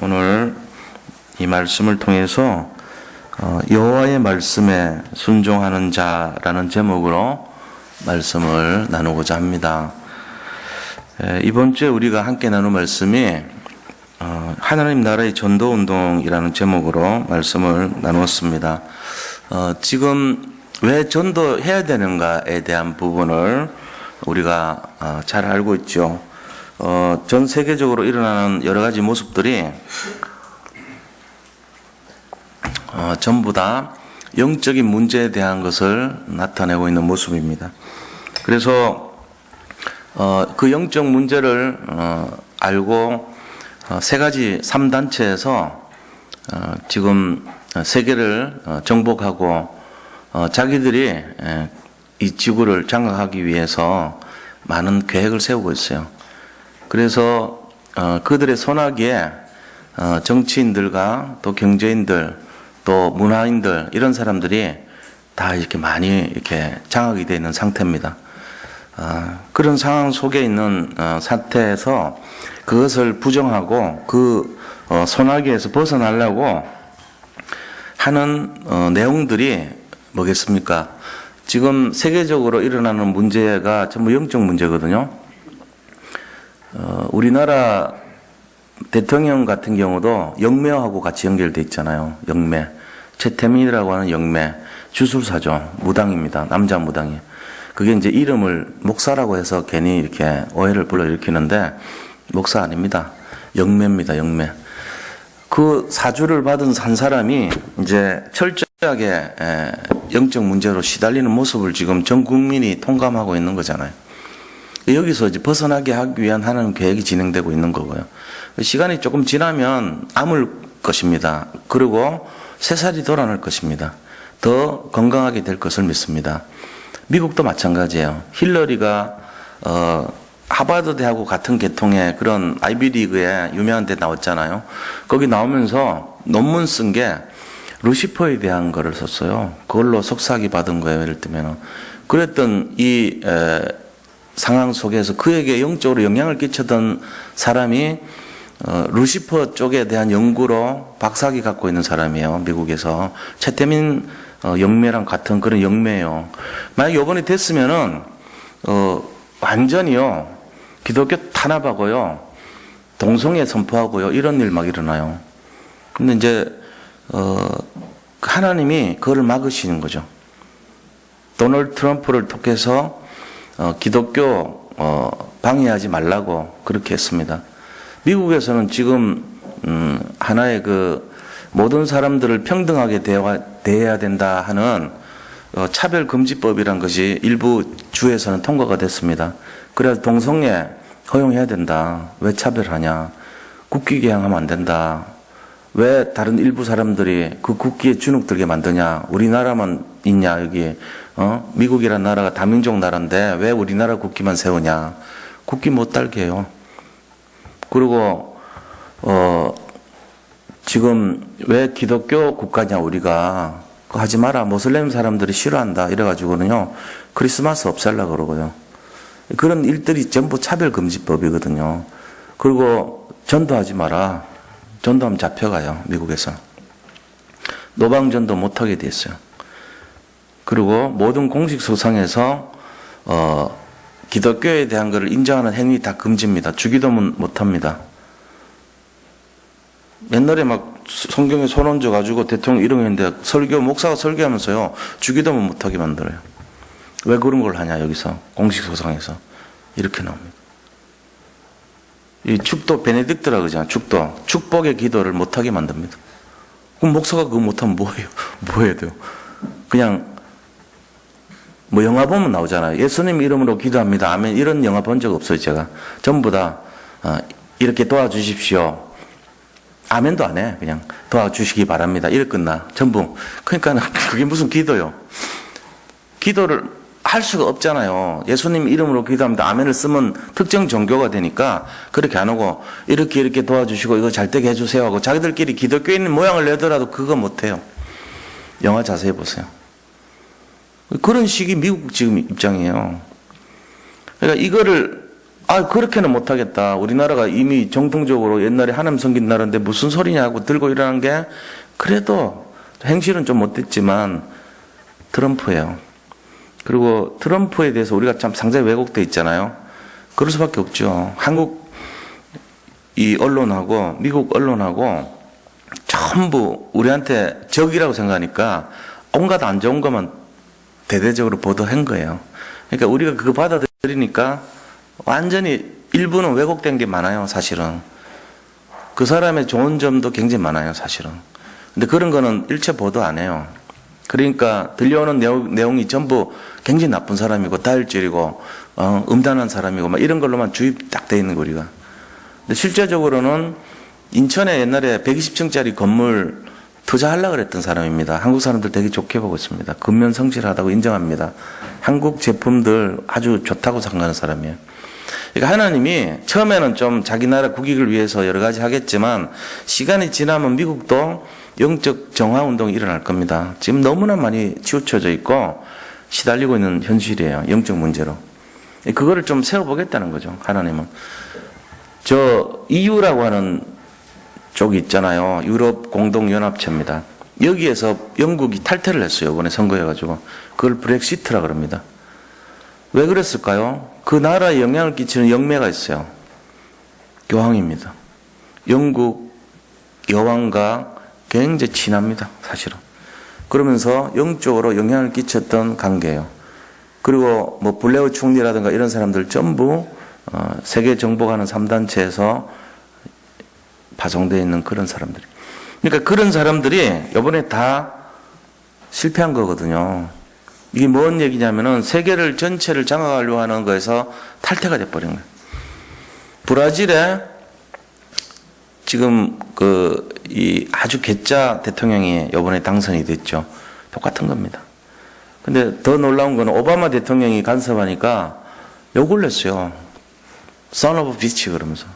오늘 이 말씀을 통해서 여호와의 말씀에 순종하는 자라는 제목으로 말씀을 나누고자 합니다. 이번 주에 우리가 함께 나눌 말씀이 하나님 나라의 전도운동이라는 제목으로 말씀을 나누었습니다. 지금 왜 전도해야 되는가에 대한 부분을 우리가 잘 알고 있죠. 전 세계적으로 일어나는 여러 가지 모습들이 전부 다 영적인 문제에 대한 것을 나타내고 있는 모습입니다. 그래서 그 영적 문제를 알고 세 가지 3단체에서 지금 세계를 정복하고 자기들이 이 지구를 장악하기 위해서 많은 계획을 세우고 있어요. 그래서 그들의 손아귀에 정치인들과 또 경제인들 또 문화인들 이런 사람들이 다 이렇게 많이 이렇게 장악이 되어 있는 상태입니다. 그런 상황 속에 있는 사태에서 그것을 부정하고 그 손아귀에서 벗어나려고 하는 내용들이 뭐겠습니까? 지금 세계적으로 일어나는 문제가 전부 영적 문제거든요. 우리나라 대통령 같은 경우도 영매하고 같이 연결돼 있잖아요. 영매. 최태민이라고 하는 영매. 주술사죠. 무당입니다. 남자 무당이. 그게 이제 이름을 목사라고 해서 괜히 이렇게 오해를 불러일으키는데 목사 아닙니다. 영매입니다. 영매. 그 사주를 받은 한 사람이 이제 철저하게 영적 문제로 시달리는 모습을 지금 전 국민이 통감하고 있는 거잖아요. 여기서 이제 벗어나게 하기 위한 하나님 계획이 진행되고 있는 거고요. 시간이 조금 지나면 아물 것입니다. 그리고 새살이 돌아날 것입니다. 더 건강하게 될 것을 믿습니다. 미국도 마찬가지예요. 힐러리가 하버드 대하고 같은 계통의 그런 아이비리그에 유명한 데 나왔잖아요. 거기 나오면서 논문 쓴 게 루시퍼에 대한 거를 썼어요. 그걸로 석사학위 받은 거예요. 예를 들면 그랬던 이 상황 속에서 그에게 영적으로 영향을 끼쳤던 사람이 루시퍼 쪽에 대한 연구로 박사학위 갖고 있는 사람이에요. 미국에서. 최태민 영매랑 같은 그런 영매예요. 만약 이번에 됐으면은 완전히요 기독교 탄압하고요 동성애 선포하고요 이런 일 막 일어나요. 근데 이제 하나님이 그거를 막으시는 거죠. 도널드 트럼프를 통해서 기독교 방해하지 말라고 그렇게 했습니다. 미국에서는 지금 하나의 그 모든 사람들을 평등하게 대해야 된다 하는 차별금지법이란 것이 일부 주에서는 통과가 됐습니다. 그래서 동성애 허용해야 된다. 왜 차별하냐. 국기 개항하면 안 된다. 왜 다른 일부 사람들이 그 국기에 주눅들게 만드냐. 우리나라만 있냐 여기. 미국이란 나라가 다민족 나라인데 왜 우리나라 국기만 세우냐. 국기 못 달게 해요. 그리고 지금 왜 기독교 국가냐 우리가. 그거 하지 마라. 모슬렘 사람들이 싫어한다. 이래가지고는요. 크리스마스 없애려고 그러고요. 그런 일들이 전부 차별금지법이거든요. 그리고 전도하지 마라. 전도하면 잡혀가요. 미국에서. 노방전도 못하게 돼 있어요. 그리고 모든 공식 소상에서 기독교에 대한 것을 인정하는 행위 다 금지입니다. 주기도문 못합니다. 옛날에 막 성경에 손 얹어가지고 대통령 이런 거 했는데 목사가 설교하면서요 주기도문 못하게 만들어요. 왜 그런 걸 하냐 여기서 공식 소상에서 이렇게 나옵니다. 이 축도 베네딕트라 그러잖아요. 축복의 기도를 못하게 만듭니다. 그럼 목사가 그거 못하면 뭐해요? 뭐 해야 돼요? 그냥 뭐 영화 보면 나오잖아요. 예수님 이름으로 기도합니다. 아멘. 이런 영화 본 적 없어요. 제가 전부 다 이렇게 도와주십시오. 아멘도 안 해. 그냥 도와주시기 바랍니다. 이래 끝나. 전부. 그러니까 그게 무슨 기도요. 기도를 할 수가 없잖아요. 예수님 이름으로 기도합니다. 아멘을 쓰면 특정 종교가 되니까 그렇게 안 하고 이렇게 도와주시고 이거 잘 되게 해주세요 하고 자기들끼리 기독교인 모양을 내더라도 그거 못해요. 영화 자세히 보세요. 그런 식이 미국 지금 입장이에요. 그러니까 이거를 그렇게는 못하겠다. 우리나라가 이미 정통적으로 옛날에 하나님 섬긴 나라인데 무슨 소리냐고 들고 일어난 게 그래도 행실은 좀 못됐지만 트럼프예요. 그리고 트럼프에 대해서 우리가 참 상당히 왜곡돼 있잖아요. 그럴 수밖에 없죠. 한국 이 언론하고 미국 언론하고 전부 우리한테 적이라고 생각하니까 온갖 안 좋은 것만 대대적으로 보도한 거예요. 그러니까 우리가 그거 받아들이니까 완전히 일부는 왜곡된 게 많아요, 사실은. 그 사람의 좋은 점도 굉장히 많아요, 사실은. 근데 그런 거는 일체 보도 안 해요. 그러니까 들려오는 내용이 전부 굉장히 나쁜 사람이고 다혈질이고 음란한 사람이고 막 이런 걸로만 주입 딱 돼 있는 거 우리가. 근데 실제적으로는 인천에 옛날에 120층짜리 건물 투자하려고 그랬던 사람입니다. 한국 사람들 되게 좋게 보고 있습니다. 근면 성실하다고 인정합니다. 한국 제품들 아주 좋다고 생각하는 사람이에요. 그러니까 하나님이 처음에는 좀 자기 나라 국익을 위해서 여러 가지 하겠지만 시간이 지나면 미국도 영적 정화 운동이 일어날 겁니다. 지금 너무나 많이 치우쳐져 있고 시달리고 있는 현실이에요. 영적 문제로. 그거를 좀 세워보겠다는 거죠. 하나님은. 저 EU라고 하는 쪽이 있잖아요. 유럽 공동연합체입니다. 여기에서 영국이 탈퇴를 했어요. 이번에 선거해가지고. 그걸 브렉시트라 그럽니다. 왜 그랬을까요? 그 나라에 영향을 끼치는 영매가 있어요. 교황입니다. 영국 여왕과 굉장히 친합니다. 사실은. 그러면서 영적으로 영향을 끼쳤던 관계예요. 그리고 뭐 블레어 총리라든가 이런 사람들 전부 세계 정복하는 3단체에서 파송되어 있는 그런 사람들이. 그러니까 그런 사람들이 이번에 다 실패한 거거든요. 이게 뭔 얘기냐면은 세계를 전체를 장악하려고 하는 거에서 탈퇴가 돼버린 거예요. 브라질에 지금 이 아주 괴짜 대통령이 이번에 당선이 됐죠. 똑같은 겁니다. 근데 더 놀라운 거는 오바마 대통령이 간섭하니까 욕을 냈어요. Son of a bitch 그러면서.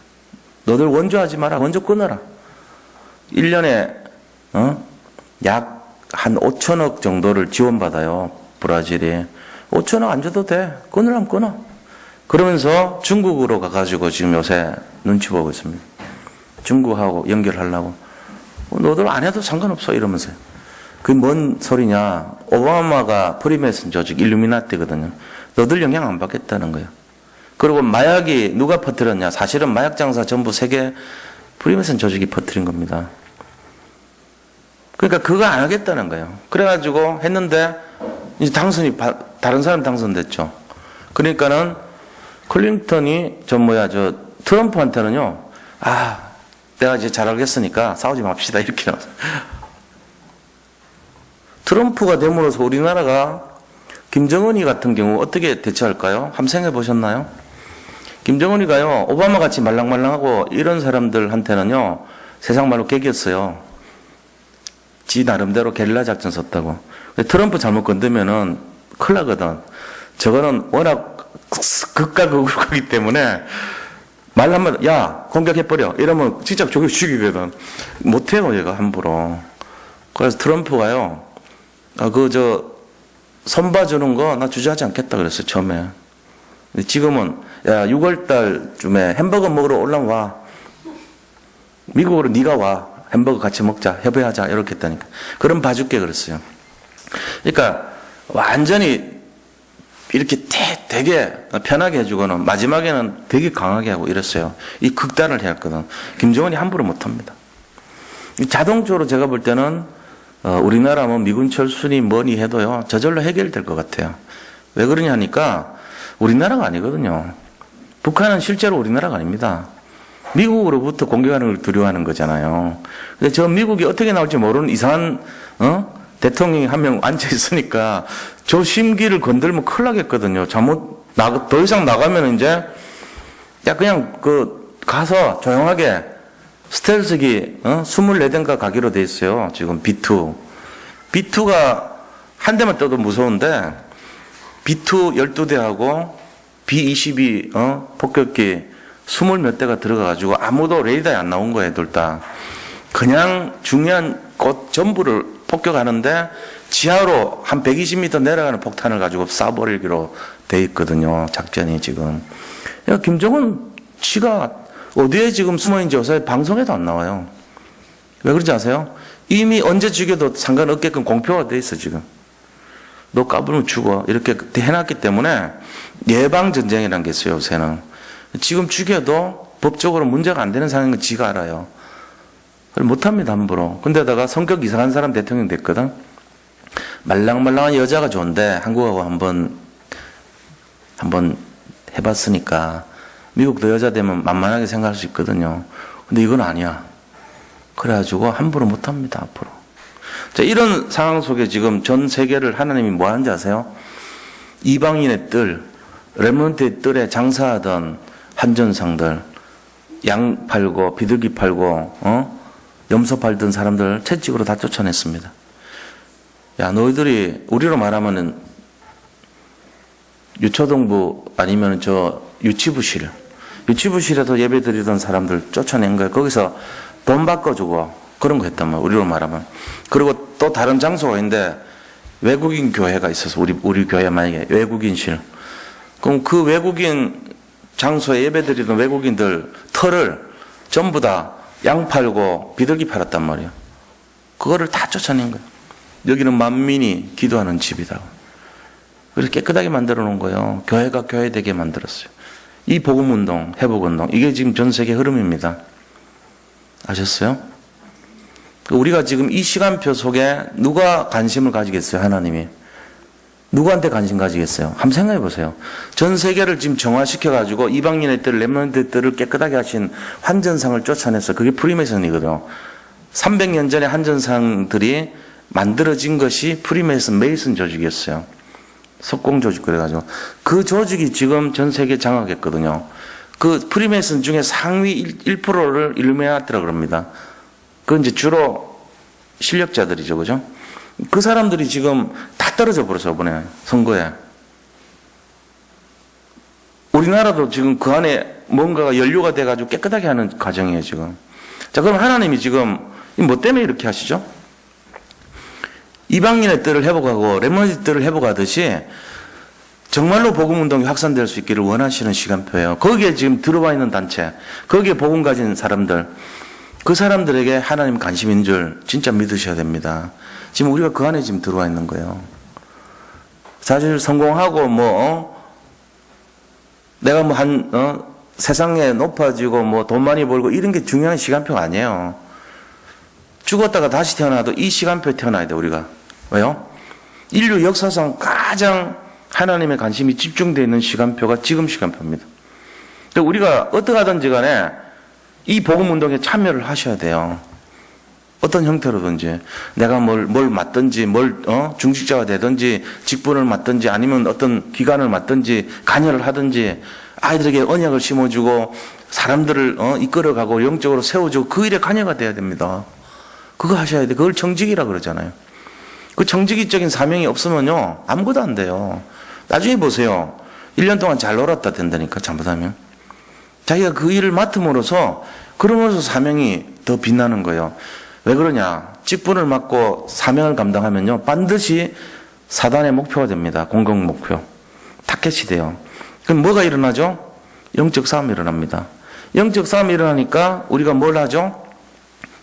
너들 원조하지 마라. 원조 끊어라. 1년에 약 한 5천억 정도를 지원받아요. 브라질이. 5천억 안 줘도 돼. 끊으라면 끊어. 그러면서 중국으로 가가지고 지금 요새 눈치 보고 있습니다. 중국하고 연결하려고. 너들 안 해도 상관없어 이러면서요. 그게 뭔 소리냐. 오바마가 프리메이슨 조직 일루미나티거든요. 너들 영향 안 받겠다는 거예요. 그리고 마약이 누가 퍼뜨렸냐. 사실은 마약 장사 전부 세계 프리메이슨 조직이 퍼뜨린 겁니다. 그러니까 그거 안 하겠다는 거예요. 그래가지고 했는데 이제 당선이 다른 사람 당선됐죠. 그러니까는 클린턴이 트럼프한테는요. 내가 이제 잘 알겠으니까 싸우지 맙시다 이렇게 나왔어요. 트럼프가 됨으로써 우리나라가 김정은이 같은 경우 어떻게 대처할까요? 한번 생각해 보셨나요? 김정은이가요, 오바마 같이 말랑말랑하고 이런 사람들한테는요, 세상 말로 개겼어요. 지 나름대로 게릴라 작전 썼다고. 트럼프 잘못 건드면은 큰일 나거든. 저거는 워낙 극과 극으로 가기 때문에 말 한마디, 야, 공격해버려. 이러면 진짜 저기 죽이거든. 못해요, 얘가 함부로. 그래서 트럼프가요, 선봐주는 거 나 주저하지 않겠다 그랬어요, 처음에. 근데 지금은, 야, 6월달쯤에 햄버거 먹으러 올라와. 와. 미국으로 네가 와. 햄버거 같이 먹자. 협의하자. 이렇게 했다니까. 그럼 봐줄게 그랬어요. 그러니까, 완전히 이렇게 되게 편하게 해주고는 마지막에는 되게 강하게 하고 이랬어요. 이 극단을 해왔거든. 김정은이 함부로 못합니다. 자동적으로 제가 볼 때는 우리나라 뭐 미군 철수니 뭐니 해도요. 저절로 해결될 것 같아요. 왜 그러냐 하니까 우리나라가 아니거든요. 북한은 실제로 우리나라가 아닙니다. 미국으로부터 공격하는 걸 두려워하는 거잖아요. 근데 저 미국이 어떻게 나올지 모르는 이상한 대통령이 한 명 앉아 있으니까 저 심기를 건들면 큰일 나겠거든요. 더 이상 나가면 이제 그냥 가서 조용하게 스텔스기 24대인가 가기로 돼 있어요. 지금 B2. B2가 한 대만 떠도 무서운데 B2 12대하고 B-22 폭격기 20몇 대가 들어가가지고 아무도 레이더에 안 나온 거예요. 둘 다. 그냥 중요한 곳 전부를 폭격하는데 지하로 한 120m 내려가는 폭탄을 가지고 쏴버리기로 돼 있거든요. 작전이 지금. 야, 김정은 지가 어디에 지금 숨어있는지 요새 방송에도 안 나와요. 왜 그런지 아세요? 이미 언제 죽여도 상관없게끔 공표가 돼 있어, 지금. 너 까불면 죽어. 이렇게 해놨기 때문에 예방전쟁이라는 게 있어요, 요새는. 지금 죽여도 법적으로 문제가 안 되는 상황인 건 지가 알아요. 못합니다, 함부로. 근데다가 성격 이상한 사람 대통령 됐거든? 말랑말랑한 여자가 좋은데 한국하고 한번 해봤으니까 미국도 여자 되면 만만하게 생각할 수 있거든요. 근데 이건 아니야. 그래가지고 함부로 못합니다, 앞으로. 자, 이런 상황 속에 지금 전 세계를 하나님이 뭐 하는지 아세요? 이방인의 뜰, 레몬트의 뜰에 장사하던 한전상들, 양 팔고 비둘기 팔고 염소 팔던 사람들 채찍으로 다 쫓아냈습니다. 야, 너희들이 우리로 말하면은 유초동부 아니면 저 유치부실에서 예배 드리던 사람들 쫓아낸 거예요. 거기서 돈 바꿔주고 그런 거 했단 말이에요. 우리로 말하면. 그리고 또 다른 장소가 있는데 외국인 교회가 있어서 우리 교회 만약에 외국인실. 그럼 그 외국인 장소에 예배 드리던 외국인들 털을 전부 다 양 팔고 비둘기 팔았단 말이에요. 그거를 다 쫓아낸 거예요. 여기는 만민이 기도하는 집이다. 그래서 깨끗하게 만들어 놓은 거예요. 교회가 교회되게 만들었어요. 이 복음운동, 회복운동, 이게 지금 전 세계 흐름입니다. 아셨어요? 우리가 지금 이 시간표 속에 누가 관심을 가지겠어요? 하나님이. 누구한테 관심 가지겠어요? 한번 생각해 보세요. 전 세계를 지금 정화시켜가지고 이방인의 뜰, 렘넌트 뜰을 깨끗하게 하신 환전상을 쫓아내서 그게 프리메이슨이거든요. 300년 전에 환전상들이 만들어진 것이 프리메이슨 메이슨 조직이었어요. 석공 조직 그래가지고 그 조직이 지금 전 세계 장악했거든요. 그 프리메이슨 중에 상위 1%를 일루미나티라 그럽니다. 그 이제 주로 실력자들이죠, 그죠? 그 사람들이 지금 다 떨어져 버렸어요, 이번에 선거에. 우리나라도 지금 그 안에 뭔가가 연료가 돼가지고 깨끗하게 하는 과정이에요, 지금. 자, 그럼 하나님이 지금 뭐 때문에 이렇게 하시죠? 이방인의 뜰을 회복하고 레몬의 뜰을 회복하듯이 정말로 복음운동이 확산될 수 있기를 원하시는 시간표예요. 거기에 지금 들어와 있는 단체, 거기에 복음 가진 사람들, 그 사람들에게 하나님 관심 있는 줄 진짜 믿으셔야 됩니다. 지금 우리가 그 안에 지금 들어와 있는 거예요. 사실 성공하고 내가 세상에 높아지고 돈 많이 벌고 이런 게 중요한 시간표가 아니에요. 죽었다가 다시 태어나도 이 시간표에 태어나야 돼, 우리가. 왜요? 인류 역사상 가장 하나님의 관심이 집중되어 있는 시간표가 지금 시간표입니다. 우리가 어떻게 하든지 간에 이 복음운동에 참여를 하셔야 돼요. 어떤 형태로든지. 내가 뭘 맡든지, 중직자가 되든지, 직분을 맡든지, 아니면 어떤 기관을 맡든지, 관여를 하든지, 아이들에게 언약을 심어주고, 사람들을 이끌어가고, 영적으로 세워주고, 그 일에 관여가 돼야 됩니다. 그거 하셔야 돼. 그걸 정직이라 그러잖아요. 그 정직이적인 사명이 없으면요, 아무것도 안 돼요. 나중에 보세요. 1년 동안 잘 놀았다 된다니까, 잘못하면. 자기가 그 일을 맡음으로써, 그러면서 사명이 더 빛나는 거예요. 왜 그러냐? 직분을 맡고 사명을 감당하면요, 반드시 사단의 목표가 됩니다. 공공 목표. 타켓이 돼요. 그럼 뭐가 일어나죠? 영적 싸움이 일어납니다. 영적 싸움이 일어나니까 우리가 뭘 하죠?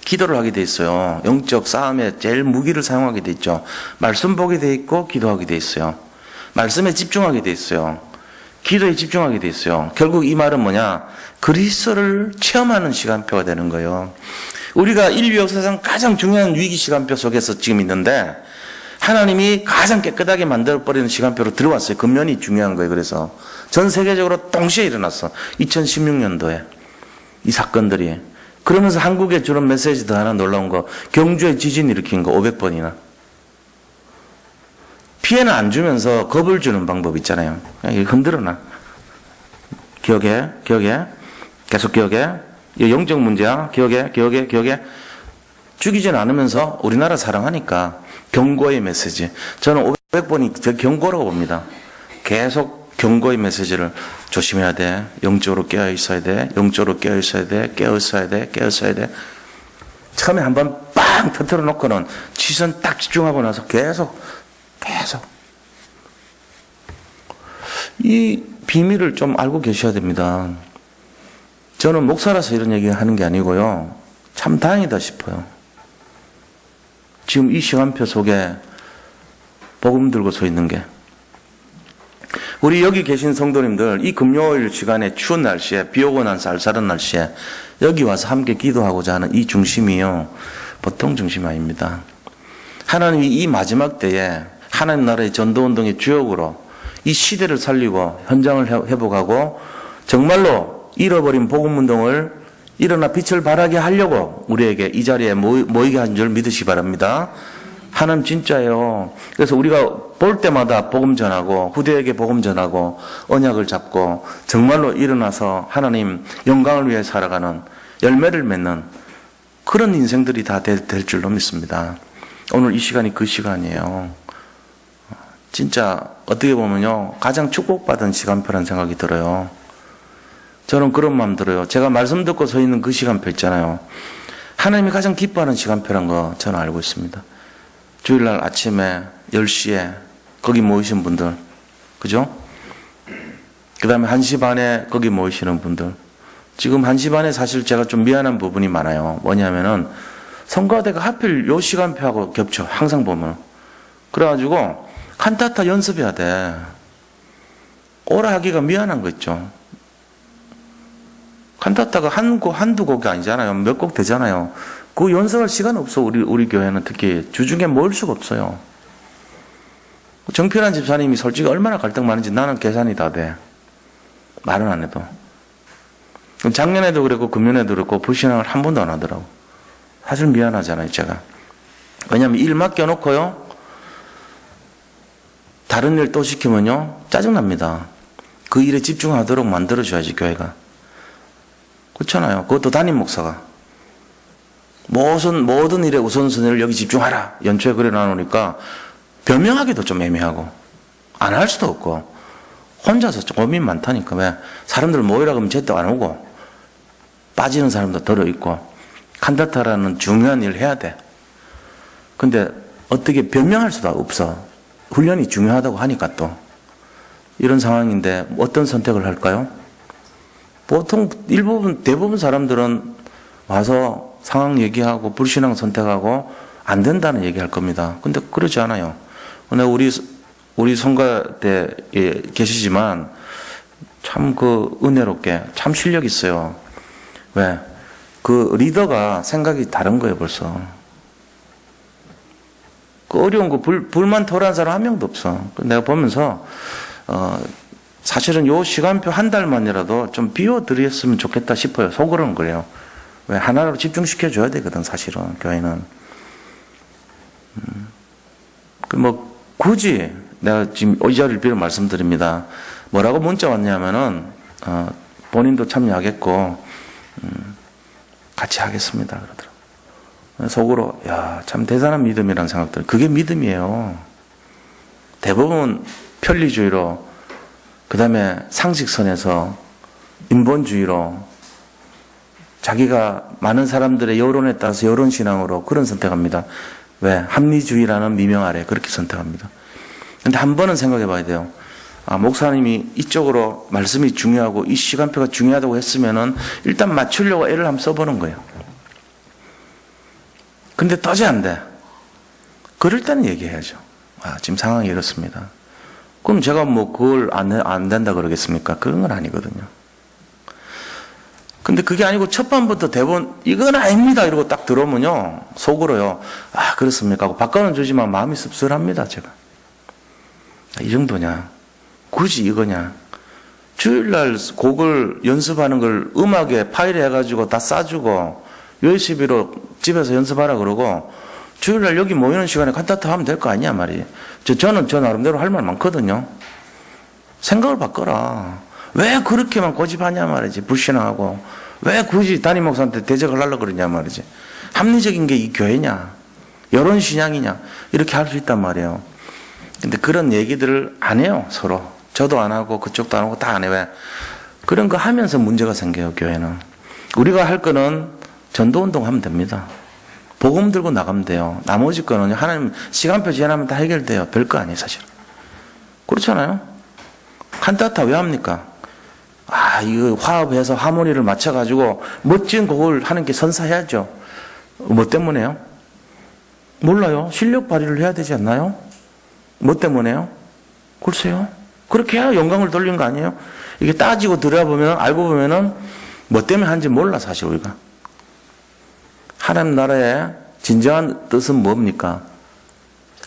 기도를 하게 돼 있어요. 영적 싸움에 제일 무기를 사용하게 돼 있죠. 말씀 보게 돼 있고 기도하게 돼 있어요. 말씀에 집중하게 돼 있어요. 기도에 집중하게 돼 있어요. 결국 이 말은 뭐냐? 그리스도를 체험하는 시간표가 되는 거예요. 우리가 인류 역사상 가장 중요한 위기 시간표 속에서 지금 있는데 하나님이 가장 깨끗하게 만들어버리는 시간표로 들어왔어요. 근면이 중요한 거예요. 그래서 전 세계적으로 동시에 일어났어. 2016년도에 이 사건들이. 그러면서 한국에 주는 메시지도 하나 놀라운 거, 경주에 지진 일으킨 거 500번이나. 피해는 안 주면서 겁을 주는 방법 있잖아요. 그냥 흔들어놔. 기억해. 계속 기억해. 이 영적 문제야. 기억해. 죽이진 않으면서 우리나라 사랑하니까 경고의 메시지. 저는 500번이 저 경고라고 봅니다. 계속 경고의 메시지를 조심해야 돼. 영적으로 깨어 있어야 돼. 깨어 있어야 돼. 처음에 한번 빵 터뜨려 놓고는 시선 딱 집중하고 나서 계속. 이 비밀을 좀 알고 계셔야 됩니다. 저는 목사라서 이런 얘기 하는 게 아니고요. 참 다행이다 싶어요. 지금 이 시간표 속에 복음 들고 서 있는 게. 우리 여기 계신 성도님들, 이 금요일 시간에 추운 날씨에, 비 오고 난 쌀쌀한 날씨에 여기 와서 함께 기도하고자 하는 이 중심이요, 보통 중심이 아닙니다. 하나님이 이 마지막 때에 하나님 나라의 전도운동의 주역으로 이 시대를 살리고 현장을 회복하고 정말로 잃어버린 복음운동을 일어나 빛을 발하게 하려고 우리에게 이 자리에 모이게 한 줄 믿으시기 바랍니다. 하나님 진짜예요. 그래서 우리가 볼 때마다 복음 전하고 후대에게 복음 전하고 언약을 잡고 정말로 일어나서 하나님 영광을 위해 살아가는 열매를 맺는 그런 인생들이 다 될 줄로 믿습니다. 오늘 이 시간이 그 시간이에요. 진짜 어떻게 보면요, 가장 축복받은 시간표라는 생각이 들어요. 저는 그런 마음 들어요. 제가 말씀 듣고 서 있는 그 시간표 있잖아요. 하나님이 가장 기뻐하는 시간표란 거 저는 알고 있습니다. 주일날 아침에 10시에 거기 모이신 분들, 그죠? 그 다음에 1시 반에 거기 모이시는 분들. 지금 1시 반에 사실 제가 좀 미안한 부분이 많아요. 뭐냐면은 성가대가 하필 요 시간표하고 겹쳐. 항상 보면. 그래가지고 칸타타 연습해야 돼. 오라 하기가 미안한 거 있죠. 칸타타가 한두 곡이 아니잖아요. 몇 곡 되잖아요. 그 연습할 시간 없어. 우리 교회는 특히 주중에 모일 수가 없어요. 정필한 집사님이 솔직히 얼마나 갈등 많은지 나는 계산이 다 돼. 말은 안 해도. 작년에도 그랬고 금년에도 그랬고 불신앙을 한 번도 안 하더라고. 사실 미안하잖아요, 제가. 왜냐면 일 맡겨놓고요, 다른 일 또 시키면요 짜증납니다. 그 일에 집중하도록 만들어줘야지, 교회가. 그렇잖아요. 그것도 담임 목사가 모든 일에 우선순위를 여기 집중하라 연초에 그래 놔놓으니까 변명하기도 좀 애매하고 안 할 수도 없고 혼자서 좀 고민 많다니까. 왜 사람들 모이라 그러면 제때 안 오고 빠지는 사람도 들어있고 칸타타라는 중요한 일을 해야 돼. 근데 어떻게 변명할 수도 없어. 훈련이 중요하다고 하니까. 또 이런 상황인데 어떤 선택을 할까요? 보통 대부분 사람들은 와서 상황 얘기하고 불신앙 선택하고 안 된다는 얘기할 겁니다. 근데 그러지 않아요. 근데 우리 성가대에 계시지만 참 그 은혜롭게 참 실력 있어요. 왜? 그 리더가 생각이 다른 거예요, 벌써. 그 어려운 거 불만 토로한 사람 한 명도 없어. 내가 보면서 사실은 요 시간표 한 달만이라도 좀 비워드렸으면 좋겠다 싶어요. 속으로는 그래요. 왜? 하나로 집중시켜줘야 되거든, 사실은, 교회는. 굳이, 내가 지금 이 자리를 빌어 말씀드립니다. 뭐라고 문자 왔냐면은, 본인도 참여하겠고, 같이 하겠습니다. 그러더라고요. 속으로, 야, 참 대단한 믿음이라는 생각 들어요. 그게 믿음이에요. 대부분 편리주의로, 그 다음에 상식선에서 인본주의로 자기가 많은 사람들의 여론에 따라서 여론신앙으로 그런 선택합니다. 왜? 합리주의라는 미명 아래 그렇게 선택합니다. 근데 한 번은 생각해 봐야 돼요. 목사님이 이쪽으로 말씀이 중요하고 이 시간표가 중요하다고 했으면은 일단 맞추려고 애를 한번 써보는 거예요. 근데 도저히 안 돼. 그럴 때는 얘기해야죠. 지금 상황이 이렇습니다. 그럼 제가 그걸 안 된다 그러겠습니까? 그런 건 아니거든요. 근데 그게 아니고 첫 번부터 대본 이건 아닙니다 이러고 딱 들어오면요 속으로요 그렇습니까 하고 바꿔는 주지만 마음이 씁쓸합니다. 제가 이 정도냐, 굳이 이거냐. 주일날 곡을 연습하는 걸 음악에 파일에 해가지고 다 싸주고 USB로 집에서 연습하라 그러고 주일날 여기 모이는 시간에 칸타타 하면 될 거 아니야 말이에요. 저는 저 나름대로 할 말 많거든요. 생각을 바꿔라. 왜 그렇게만 고집하냐 말이지. 불신앙하고 왜 굳이 담임 목사한테 대적을 하려고 그러냐 말이지. 합리적인 게 이 교회냐, 여론 신앙이냐, 이렇게 할 수 있단 말이에요. 근데 그런 얘기들을 안 해요, 서로. 저도 안 하고 그쪽도 안 하고 다 안 해요. 왜? 그런 거 하면서 문제가 생겨요, 교회는. 우리가 할 거는 전도운동 하면 됩니다. 복음 들고 나가면 돼요. 나머지 거는 하나님 시간표 지나면 다 해결돼요. 별거 아니에요, 사실. 그렇잖아요? 칸타타 왜 합니까? 이거 화합해서 하모니를 맞춰가지고 멋진 곡을 하는 게 선사해야죠. 뭐 때문에요? 몰라요. 실력 발휘를 해야 되지 않나요? 뭐 때문에요? 글쎄요. 그렇게 해야 영광을 돌리는 거 아니에요? 이게 따지고 들여다보면, 알고 보면은 뭐 때문에 하는지 몰라, 사실 우리가. 하나님 나라의 진정한 뜻은 뭡니까?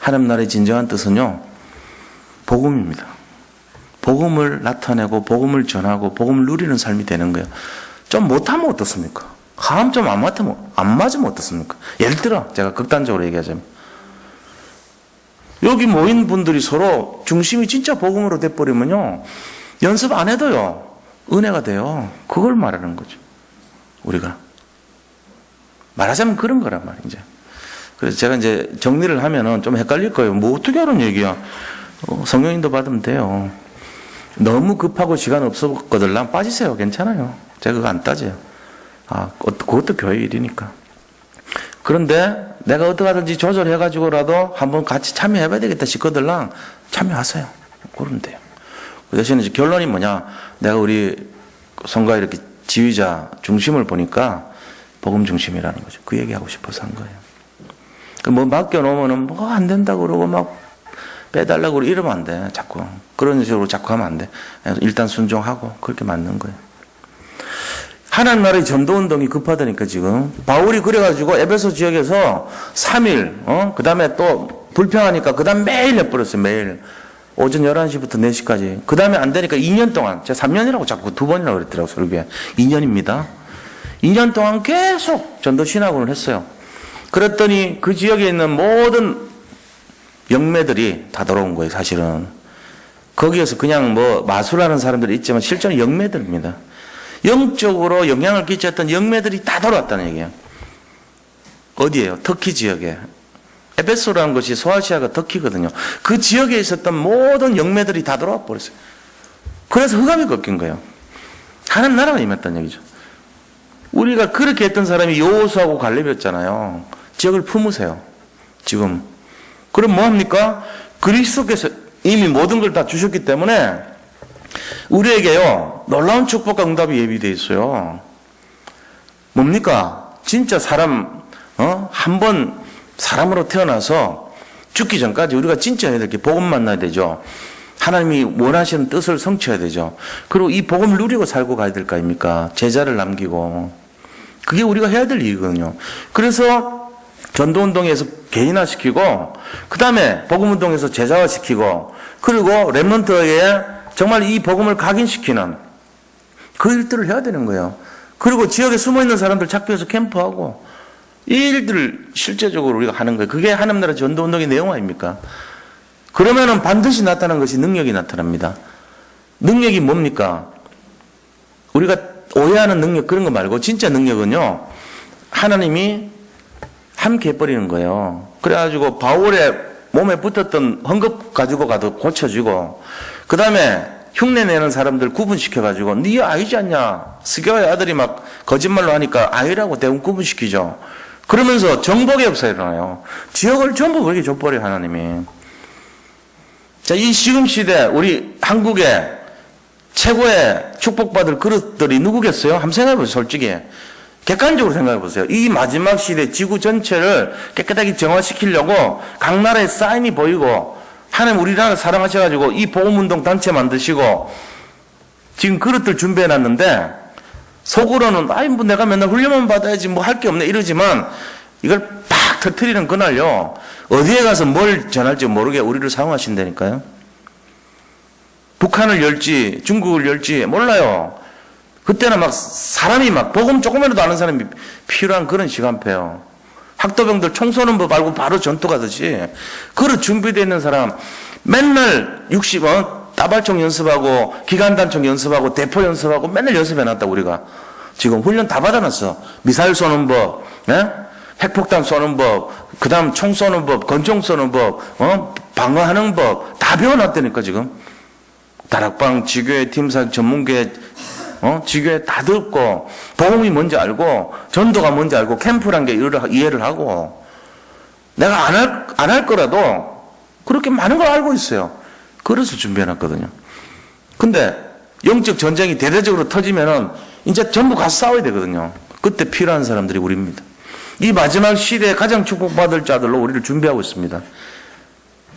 하나님 나라의 진정한 뜻은요, 복음입니다. 복음을 나타내고, 복음을 전하고, 복음을 누리는 삶이 되는 거예요. 좀 못하면 어떻습니까? 화음 좀 안 맞으면 어떻습니까? 예를 들어, 제가 극단적으로 얘기하자면. 여기 모인 분들이 서로 중심이 진짜 복음으로 돼버리면요, 연습 안 해도요, 은혜가 돼요. 그걸 말하는 거죠. 우리가. 말하자면 그런 거란 말이죠. 그래서 제가 이제 정리를 하면은 좀 헷갈릴 거예요. 뭐 어떻게 하는 얘기야? 성령님도 받으면 돼요. 너무 급하고 시간 없었거든. 빠지세요. 괜찮아요. 제가 그거 안 따져요. 그것도 교회 일이니까. 그런데 내가 어떻게 하든지 조절해가지고라도 한번 같이 참여해봐야 되겠다 싶거든. 참여하세요. 그러면 돼요. 그 대신에 이제 결론이 뭐냐? 내가 우리 성가 이렇게 지휘자 중심을 보니까 복음 중심이라는 거죠. 그 얘기하고 싶어서 한 거예요. 뭐 맡겨놓으면은 뭐 안 된다고 그러고 막 빼달라고 그러고 이러면 안 돼. 자꾸. 그런 식으로 자꾸 하면 안 돼. 일단 순종하고 그렇게 맞는 거예요. 하나님 나라의 전도운동이 급하다니까 지금. 바울이 그래가지고 에베소 지역에서 3일, 그 다음에 또 불평하니까 그 다음 매일 내버렸어요. 매일. 오전 11시부터 4시까지. 그 다음에 안 되니까 2년 동안. 제가 3년이라고 자꾸 2번이라고 그랬더라고요. 설교에. 2년입니다. 2년 동안 계속 전도 신학원을 했어요. 그랬더니 그 지역에 있는 모든 영매들이 다 돌아온 거예요, 사실은. 거기에서 그냥 뭐 마술하는 사람들이 있지만 실제로 영매들입니다. 영적으로 영향을 끼쳤던 영매들이 다 돌아왔다는 얘기예요. 어디예요? 터키 지역에. 에베소라는 것이 소아시아가 터키거든요. 그 지역에 있었던 모든 영매들이 다 돌아와 버렸어요. 그래서 흑암이 꺾인 거예요. 하나님 나라가 임했다는 얘기죠. 우리가 그렇게 했던 사람이 여호수아하고 갈렙이었잖아요. 지역을 품으세요. 지금. 그럼 뭐합니까? 그리스도께서 이미 모든 걸 다 주셨기 때문에 우리에게요, 놀라운 축복과 응답이 예비되어 있어요. 뭡니까? 진짜 사람, 한 번 사람으로 태어나서 죽기 전까지 우리가 진짜 해야 될 게 복음 만나야 되죠. 하나님이 원하시는 뜻을 성취해야 되죠. 그리고 이 복음을 누리고 살고 가야 될 거 아닙니까? 제자를 남기고. 그게 우리가 해야 될 일이거든요. 그래서 전도운동에서 개인화시키고, 그 다음에 복음운동에서 제자화시키고, 그리고 렘넌트에 정말 이 복음을 각인시키는 그 일들을 해야 되는 거예요. 그리고 지역에 숨어있는 사람들 찾기위해서 캠프하고, 이 일들을 실제적으로 우리가 하는 거예요. 그게 하나님 나라 전도운동의 내용 아닙니까? 그러면은 반드시 나타나는 것이 능력이 나타납니다. 능력이 뭡니까? 우리가 오해하는 능력 그런 거 말고 진짜 능력은요, 하나님이 함께 해버리는 거예요. 그래가지고 바울의 몸에 붙었던 헝겊 가지고 가도 고쳐지고, 그 다음에 흉내내는 사람들 구분시켜가지고 네 아이지 않냐? 스교의 아들이 막 거짓말로 하니까 아이라고 대부분 구분시키죠. 그러면서 정복의 역사가 일어나요. 지역을 전부 그렇게 줘버려요, 하나님이. 자, 이 지금 시대 우리 한국의 최고의 축복받을 그릇들이 누구겠어요? 한번 생각해보세요, 솔직히. 객관적으로 생각해보세요. 이 마지막 시대 지구 전체를 깨끗하게 정화시키려고 각 나라의 사인이 보이고, 하나님 우리나라를 사랑하셔가지고 이 복음운동 단체 만드시고 지금 그릇들 준비해놨는데, 속으로는 뭐 내가 맨날 훈련만 받아야지 뭐 할 게 없네 이러지만, 이걸 팍 터뜨리는 그날요, 어디에 가서 뭘 전할지 모르게 우리를 사용하신다니까요. 북한을 열지 중국을 열지 몰라요. 그때는 막 사람이 막 복음 조금이라도 아는 사람이 필요한 그런 시간표예요. 학도병들 총 쏘는 법 알고 바로 전투 가듯이 그릇 준비되어 있는 사람 맨날 60원 따발총 연습하고 기관단총 연습하고 대포 연습하고 맨날 연습해놨다. 우리가 지금 훈련 다 받아놨어. 미사일 쏘는 법, 핵폭탄 쏘는 법, 그 다음 총 쏘는 법, 권총 쏘는 법, 방어하는 법 다 배워놨다니까. 지금 다락방 지교회 팀사 전문교회 지교회 다 듣고 복음이 뭔지 알고 전도가 뭔지 알고 캠프란 게 이해를 하고, 내가 안 할 거라도 그렇게 많은 걸 알고 있어요. 그래서 준비해놨거든요. 근데 영적 전쟁이 대대적으로 터지면은 이제 전부 가서 싸워야 되거든요. 그때 필요한 사람들이 우리입니다. 이 마지막 시대에 가장 축복받을 자들로 우리를 준비하고 있습니다.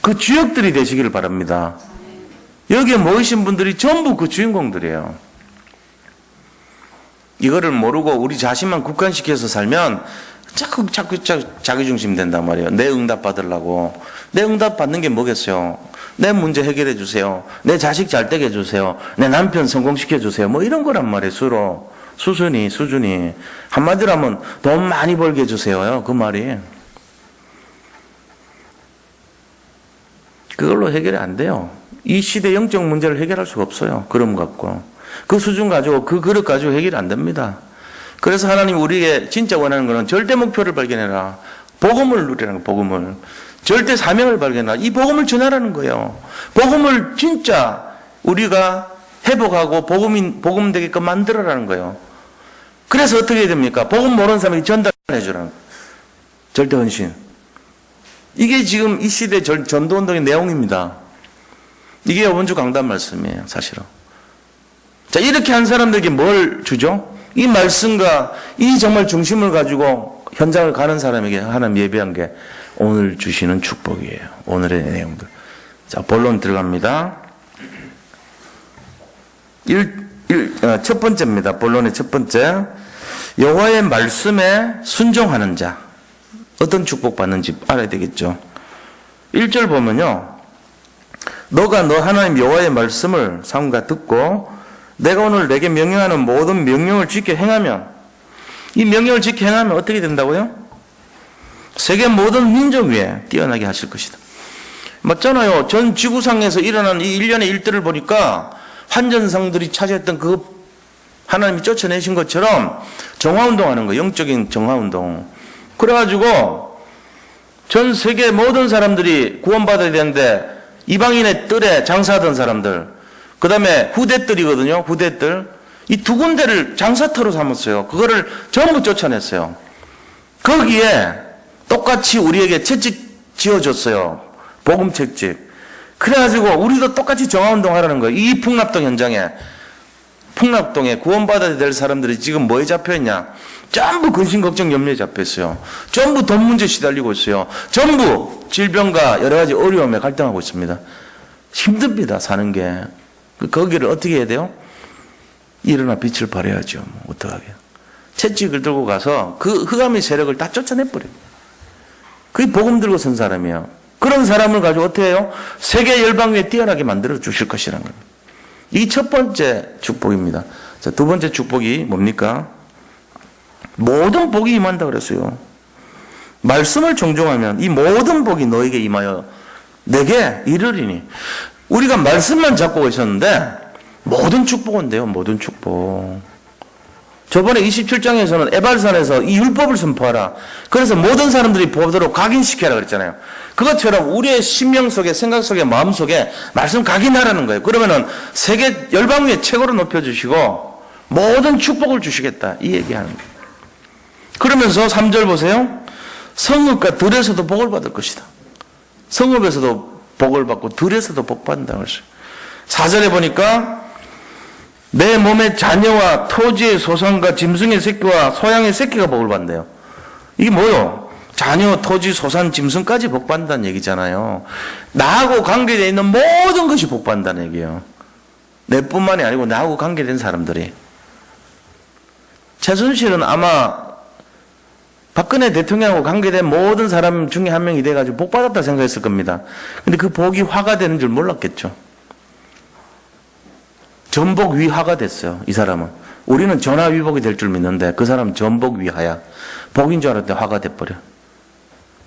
그 주역들이 되시기를 바랍니다. 여기에 모이신 분들이 전부 그 주인공들이에요. 이거를 모르고 우리 자신만 국한시켜서 살면 자꾸 자기중심 된단 말이에요. 내 응답 받으려고. 내 응답 받는 게 뭐겠어요? 내 문제 해결해 주세요. 내 자식 잘 되게 해주세요. 내 남편 성공시켜 주세요. 뭐 이런 거란 말이에요. 서로 수준이 한마디로 하면 돈 많이 벌게 해주세요. 그 말이. 그걸로 해결이 안 돼요. 이 시대 영적 문제를 해결할 수가 없어요. 그럼 갖고. 그 수준 가지고 그 그릇 가지고 해결이 안 됩니다. 그래서 하나님 우리에게 진짜 원하는 것은 절대 목표를 발견해라. 복음을 누리라는 거, 복음을. 절대 사명을 발견해라. 이 복음을 전하라는 거예요. 복음을 진짜 우리가 회복하고 복음 되게끔 만들어라는 거예요. 그래서 어떻게 해야 됩니까? 복음 모르는 사람에게 전달해 주라는 거예요. 절대 헌신. 이게 지금 이 시대 전도운동의 내용입니다. 이게 이번 주 강단 말씀이에요, 사실은. 자, 이렇게 한 사람들에게 뭘 주죠? 이 말씀과 이 정말 중심을 가지고 현장을 가는 사람에게 하나님 예배한 게 오늘 주시는 축복이에요. 오늘의 내용들. 자, 본론 들어갑니다. 첫 번째입니다. 본론의 첫 번째. 여호와의 말씀에 순종하는 자. 어떤 축복 받는지 알아야 되겠죠. 1절 보면요. 너가 너 하나님 여호와의 말씀을 삼가 듣고 내가 오늘 내게 명령하는 모든 명령을 지켜 행하면, 이 명령을 지켜 행하면 어떻게 된다고요? 세계 모든 민족 위에 뛰어나게 하실 것이다. 맞잖아요. 전 지구상에서 일어난 이 일련의 일들을 보니까 환전상들이 차지했던 그 하나님이 쫓아내신 것처럼 정화운동 하는 거예요. 영적인 정화운동. 그래가지고 전 세계 모든 사람들이 구원받아야 되는데 이방인의 뜰에 장사하던 사람들, 그 다음에 후대뜰이거든요. 후대뜰. 이 두 군데를 장사터로 삼았어요. 그거를 전부 쫓아냈어요. 거기에 똑같이 우리에게 채찍 지어줬어요. 복음 채찍. 그래가지고 우리도 똑같이 정화운동 하라는 거예요. 이 풍납동 현장에. 풍납동에 구원받아야 될 사람들이 지금 뭐에 잡혀있냐? 전부 근심, 걱정, 염려에 잡혀있어요. 전부 돈 문제 시달리고 있어요. 전부 질병과 여러 가지 어려움에 갈등하고 있습니다. 힘듭니다, 사는 게. 거기를 어떻게 해야 돼요? 일어나 빛을 발해야죠. 뭐 어떡하게. 채찍을 들고 가서 그 흑암의 세력을 다 쫓아내버려요. 그게 복음 들고 선 사람이에요. 그런 사람을 가지고 어떻게 해요? 세계 열방 위에 뛰어나게 만들어 주실 것이라는 겁니다. 이 첫 번째 축복입니다. 자, 두 번째 축복이 뭡니까? 모든 복이 임한다 그랬어요. 말씀을 종종하면 이 모든 복이 너에게 임하여 내게 이르리니. 우리가 말씀만 잡고 있었는데 모든 축복은 돼요. 모든 축복. 저번에 27장에서는 에발산에서 이 율법을 선포하라. 그래서 모든 사람들이 보도록 각인시켜라 그랬잖아요. 그것처럼 우리의 심령 속에, 생각 속에, 마음 속에 말씀 각인하라는 거예요. 그러면은 세계 열방 위에 최고로 높여주시고 모든 축복을 주시겠다. 이 얘기하는 거예요. 그러면서 3절 보세요. 성읍과 들에서도 복을 받을 것이다. 성읍에서도 복을 받고 들에서도 복 받는다고 했어요. 4절에 보니까 내 몸의 자녀와 토지의 소산과 짐승의 새끼와 소양의 새끼가 복을 받는대요. 이게 뭐요? 자녀, 토지, 소산, 짐승까지 복 받는다는 얘기잖아요. 나하고 관계되어 있는 모든 것이 복 받는다는 얘기예요. 내뿐만이 아니고 나하고 관계된 사람들이. 최순실은 아마 박근혜 대통령하고 관계된 모든 사람 중에 한 명이 돼가지고 복 받았다 생각했을 겁니다. 근데 그 복이 화가 되는 줄 몰랐겠죠. 전복 위화가 됐어요. 이 사람은. 우리는 전화위복이 될 줄 믿는데 그 사람은 전복 위화야. 복인 줄 알았는데 화가 돼버려.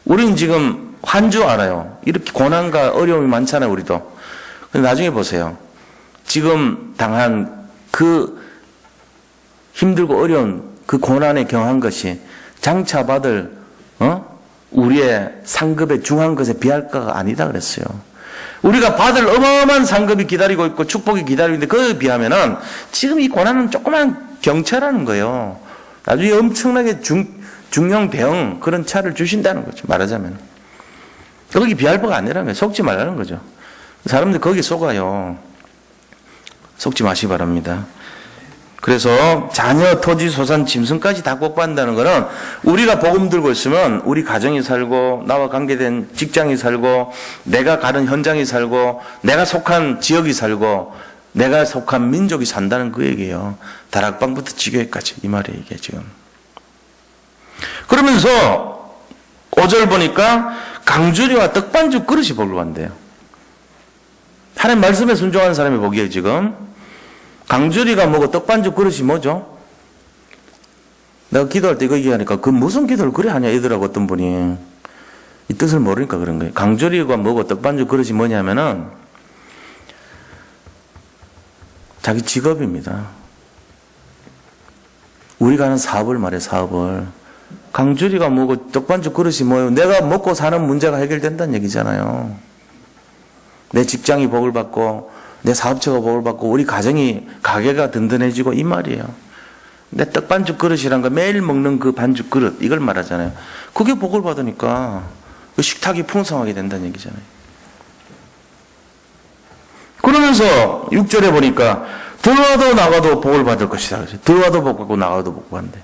우리는 지금 한 줄 알아요. 이렇게 고난과 어려움이 많잖아요. 우리도. 근데 나중에 보세요. 지금 당한 그 힘들고 어려운 그 고난에 경한 것이 장차 받을 우리의 상급의 중한 것에 비할 바가 아니다 그랬어요. 우리가 받을 어마어마한 상급이 기다리고 있고 축복이 기다리고 있는데 그에 비하면은 지금 이 고난은 조그만 경차라는 거예요. 나중에 엄청나게 중형 대형 그런 차를 주신다는 거죠. 말하자면. 거기 비할 바가 아니라는 거예요. 속지 말라는 거죠. 사람들 거기 속아요. 속지 마시기 바랍니다. 그래서 자녀, 토지, 소산, 짐승까지 다 복받는다는 것은 우리가 복음 들고 있으면 우리 가정이 살고 나와 관계된 직장이 살고 내가 가는 현장이 살고 내가 속한 지역이 살고 내가 속한 민족이 산다는 그 얘기예요. 다락방부터 지교회까지 이 말이에요 이게 지금. 그러면서 5절 보니까 강주리와 떡반죽 그릇이 복을 받는대요. 하나님 말씀에 순종하는 사람이 복이에요 지금. 강주리가 뭐고 떡반죽 그릇이 뭐죠? 내가 기도할 때 이거 얘기하니까 그 무슨 기도를 그래 하냐 이더라고 어떤 분이. 이 뜻을 모르니까 그런 거예요. 강주리가 뭐고 떡반죽 그릇이 뭐냐면은 자기 직업입니다. 우리가 하는 사업을 말해 사업을. 강주리가 뭐고 떡반죽 그릇이 뭐예요? 내가 먹고 사는 문제가 해결된다는 얘기잖아요. 내 직장이 복을 받고 내 사업체가 복을 받고 우리 가정이 가게가 든든해지고 이 말이에요. 내 떡반죽 그릇이란 거 매일 먹는 그 반죽 그릇 이걸 말하잖아요. 그게 복을 받으니까 그 식탁이 풍성하게 된다는 얘기잖아요. 그러면서 6절에 보니까 들어와도 나가도 복을 받을 것이다. 들어와도 복 받고 나가도 복 받는데.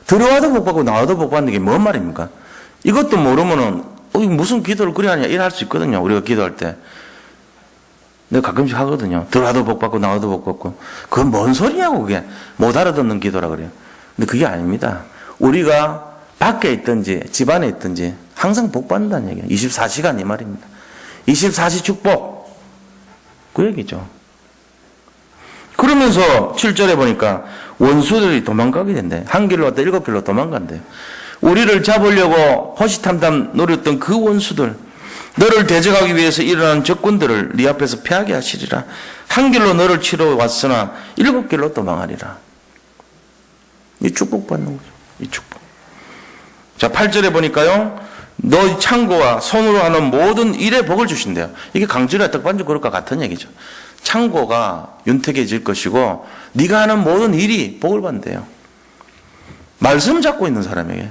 들어와도 복 받고 나가도 복 받는 게 뭔 말입니까? 이것도 모르면은 무슨 기도를 그래 하냐 이럴 수 있거든요. 우리가 기도할 때. 내가 가끔씩 하거든요. 들어와도 복 받고 나와도 복 받고. 그건 뭔 소리냐고 그게. 못 알아듣는 기도라 그래요. 근데 그게 아닙니다. 우리가 밖에 있든지 집안에 있든지 항상 복 받는다는 얘기예요. 24시간 이 말입니다. 24시 축복. 그 얘기죠. 그러면서 7절에 보니까 원수들이 도망가게 된대. 한 길로 왔다 7길로 도망간대. 우리를 잡으려고 호시탐탐 노렸던 그 원수들, 너를 대적하기 위해서 일어난 적군들을 네 앞에서 패하게 하시리라. 한 길로 너를 치러 왔으나 7길로 도망하리라. 이 축복 받는 거죠. 이 축복. 자, 8절에 보니까요. 너의 창고와 손으로 하는 모든 일에 복을 주신대요. 이게 강주리와 떡반죽 그릇과 같은 얘기죠. 창고가 윤택해질 것이고 네가 하는 모든 일이 복을 받는대요. 말씀 잡고 있는 사람에게.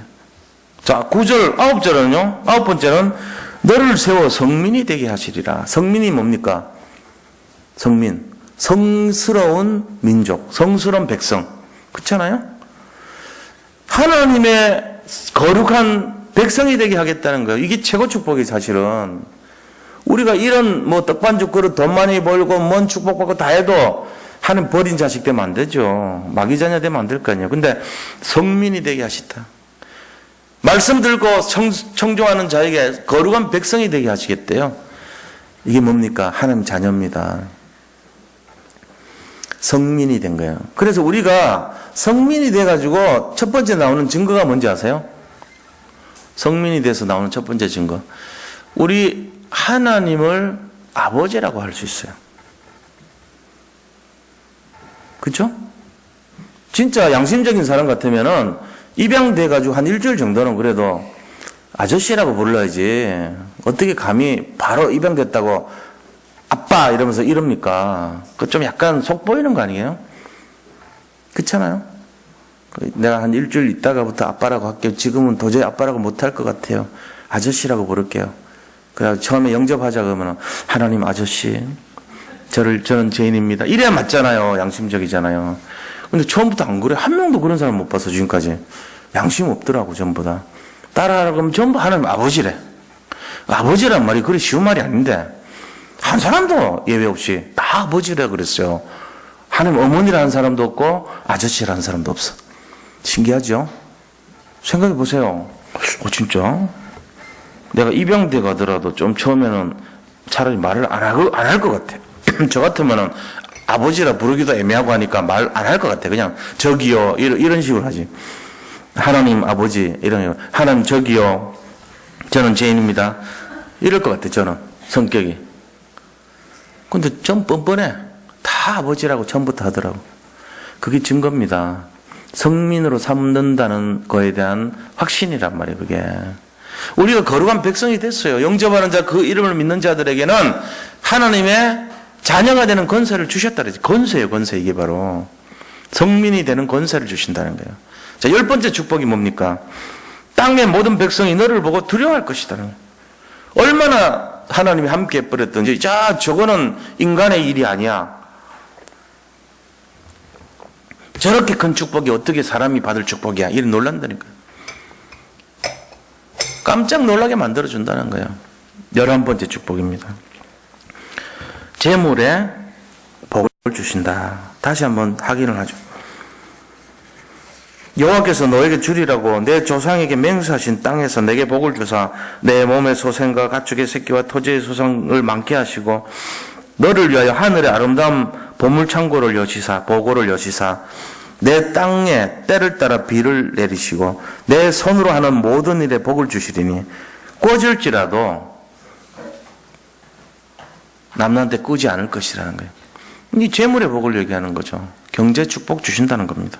자, 9절, 9절은요. 9번째는 너를 세워 성민이 되게 하시리라. 성민이 뭡니까? 성민. 성스러운 민족, 성스러운 백성. 그렇잖아요? 하나님의 거룩한 백성이 되게 하겠다는 거예요. 이게 최고 축복이 사실은. 우리가 이런 뭐 떡반죽 그릇 돈 많이 벌고 뭔 축복받고 다 해도 하는 버린 자식 되면 안 되죠. 마귀자녀 되면 안 될 거 아니에요. 근데 성민이 되게 하시다. 말씀 들고 청종하는 자에게 거룩한 백성이 되게 하시겠대요. 이게 뭡니까? 하나님 자녀입니다. 성민이 된 거예요. 그래서 우리가 성민이 돼가지고 첫 번째 나오는 증거가 뭔지 아세요? 성민이 돼서 나오는 첫 번째 증거. 우리 하나님을 아버지라고 할 수 있어요. 그렇죠? 진짜 양심적인 사람 같으면은 입양돼가지고 한 일주일 정도는 그래도 아저씨라고 불러야지. 어떻게 감히 바로 입양됐다고 아빠 이러면서 이럽니까? 그 좀 약간 속 보이는 거 아니에요? 그렇잖아요? 내가 한 일주일 있다가부터 아빠라고 할게요. 지금은 도저히 아빠라고 못할 것 같아요. 아저씨라고 부를게요. 그래서 처음에 영접하자 그러면 하나님 아저씨, 저는 죄인입니다. 이래야 맞잖아요. 양심적이잖아요. 근데 처음부터 안 그래. 한 명도 그런 사람 못 봤어 지금까지. 양심 없더라고 전부 다. 따라하라고 하면 전부 하나님 아버지래. 아버지란 말이 그리 쉬운 말이 아닌데 한 사람도 예외 없이 다 아버지라 그랬어요. 하나님 어머니라는 사람도 없고 아저씨라는 사람도 없어. 신기하죠? 생각해 보세요. 진짜? 내가 입양돼 가더라도 좀 처음에는 차라리 말을 안 할 것 같아. 저 같으면은 아버지라 부르기도 애매하고 하니까 말 안 할 것 같아. 그냥 저기요 이런 식으로 하지. 하나님 아버지 이런 하나님 저기요 저는 죄인입니다. 이럴 것 같아. 저는 성격이. 근데 좀 뻔뻔해. 다 아버지라고 처음부터 하더라고. 그게 증거입니다. 성민으로 삼는다는 거에 대한 확신이란 말이에요. 그게. 우리가 거룩한 백성이 됐어요. 영접하는 자 그 이름을 믿는 자들에게는 하나님의 자녀가 되는 권세를 주셨다 그러지. 권세예요. 권세. 이게 바로 성민이 되는 권세를 주신다는 거예요. 자, 10번째 축복이 뭡니까? 땅의 모든 백성이 너를 보고 두려워할 것이다. 얼마나 하나님이 함께 해버렸든지, 자, 저거는 인간의 일이 아니야. 저렇게 큰 축복이 어떻게 사람이 받을 축복이야. 이런 놀란다니까요. 깜짝 놀라게 만들어준다는 거예요. 11번째 축복입니다. 재물에 복을 주신다. 다시 한번 확인을 하죠. 여호와께서 너에게 주리라고 내 조상에게 맹세하신 땅에서 내게 복을 주사 내 몸의 소생과 가축의 새끼와 토지의 소생을 많게 하시고 너를 위하여 하늘의 아름다운 보물창고를 여시사 보고를 여시사 내 땅에 때를 따라 비를 내리시고 내 손으로 하는 모든 일에 복을 주시리니 꿔질지라도 남한테 꾸지 않을 것이라는 거예요. 이 재물의 복을 얘기하는 거죠. 경제 축복 주신다는 겁니다.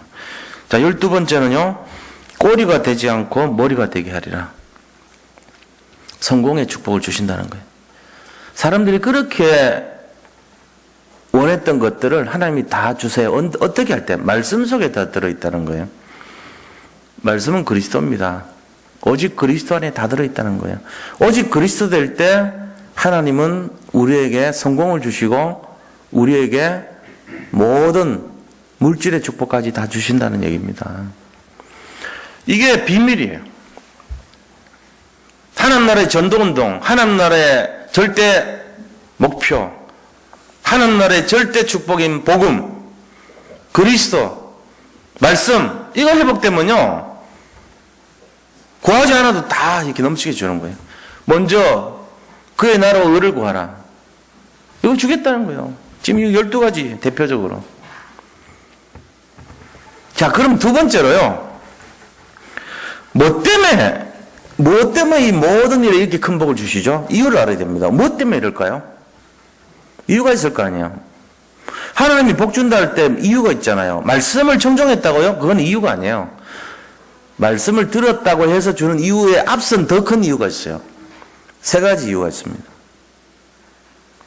자, 12번째는요. 꼬리가 되지 않고 머리가 되게 하리라. 성공의 축복을 주신다는 거예요. 사람들이 그렇게 원했던 것들을 하나님이 다 주세요. 어떻게 할 때? 말씀 속에 다 들어있다는 거예요. 말씀은 그리스도입니다. 오직 그리스도 안에 다 들어있다는 거예요. 오직 그리스도 될 때 하나님은 우리에게 성공을 주시고 우리에게 모든 물질의 축복까지 다 주신다는 얘기입니다. 이게 비밀이에요. 하나님 나라의 전도운동, 하나님 나라의 절대 목표, 하나님 나라의 절대 축복인 복음, 그리스도, 말씀, 이거 회복되면요, 구하지 않아도 다 이렇게 넘치게 주는 거예요. 먼저 그의 나라와 의를 구하라. 이거 주겠다는 거예요. 지금 이 12가지 대표적으로. 자, 그럼 두 번째로요. 뭐 때문에 이 모든 일에 이렇게 큰 복을 주시죠? 이유를 알아야 됩니다. 뭐 때문에 이럴까요? 이유가 있을 거 아니에요. 하나님이 복 준다 할 때 이유가 있잖아요. 말씀을 청종했다고요? 그건 이유가 아니에요. 말씀을 들었다고 해서 주는 이유에 앞선 더 큰 이유가 있어요. 3가지 이유가 있습니다.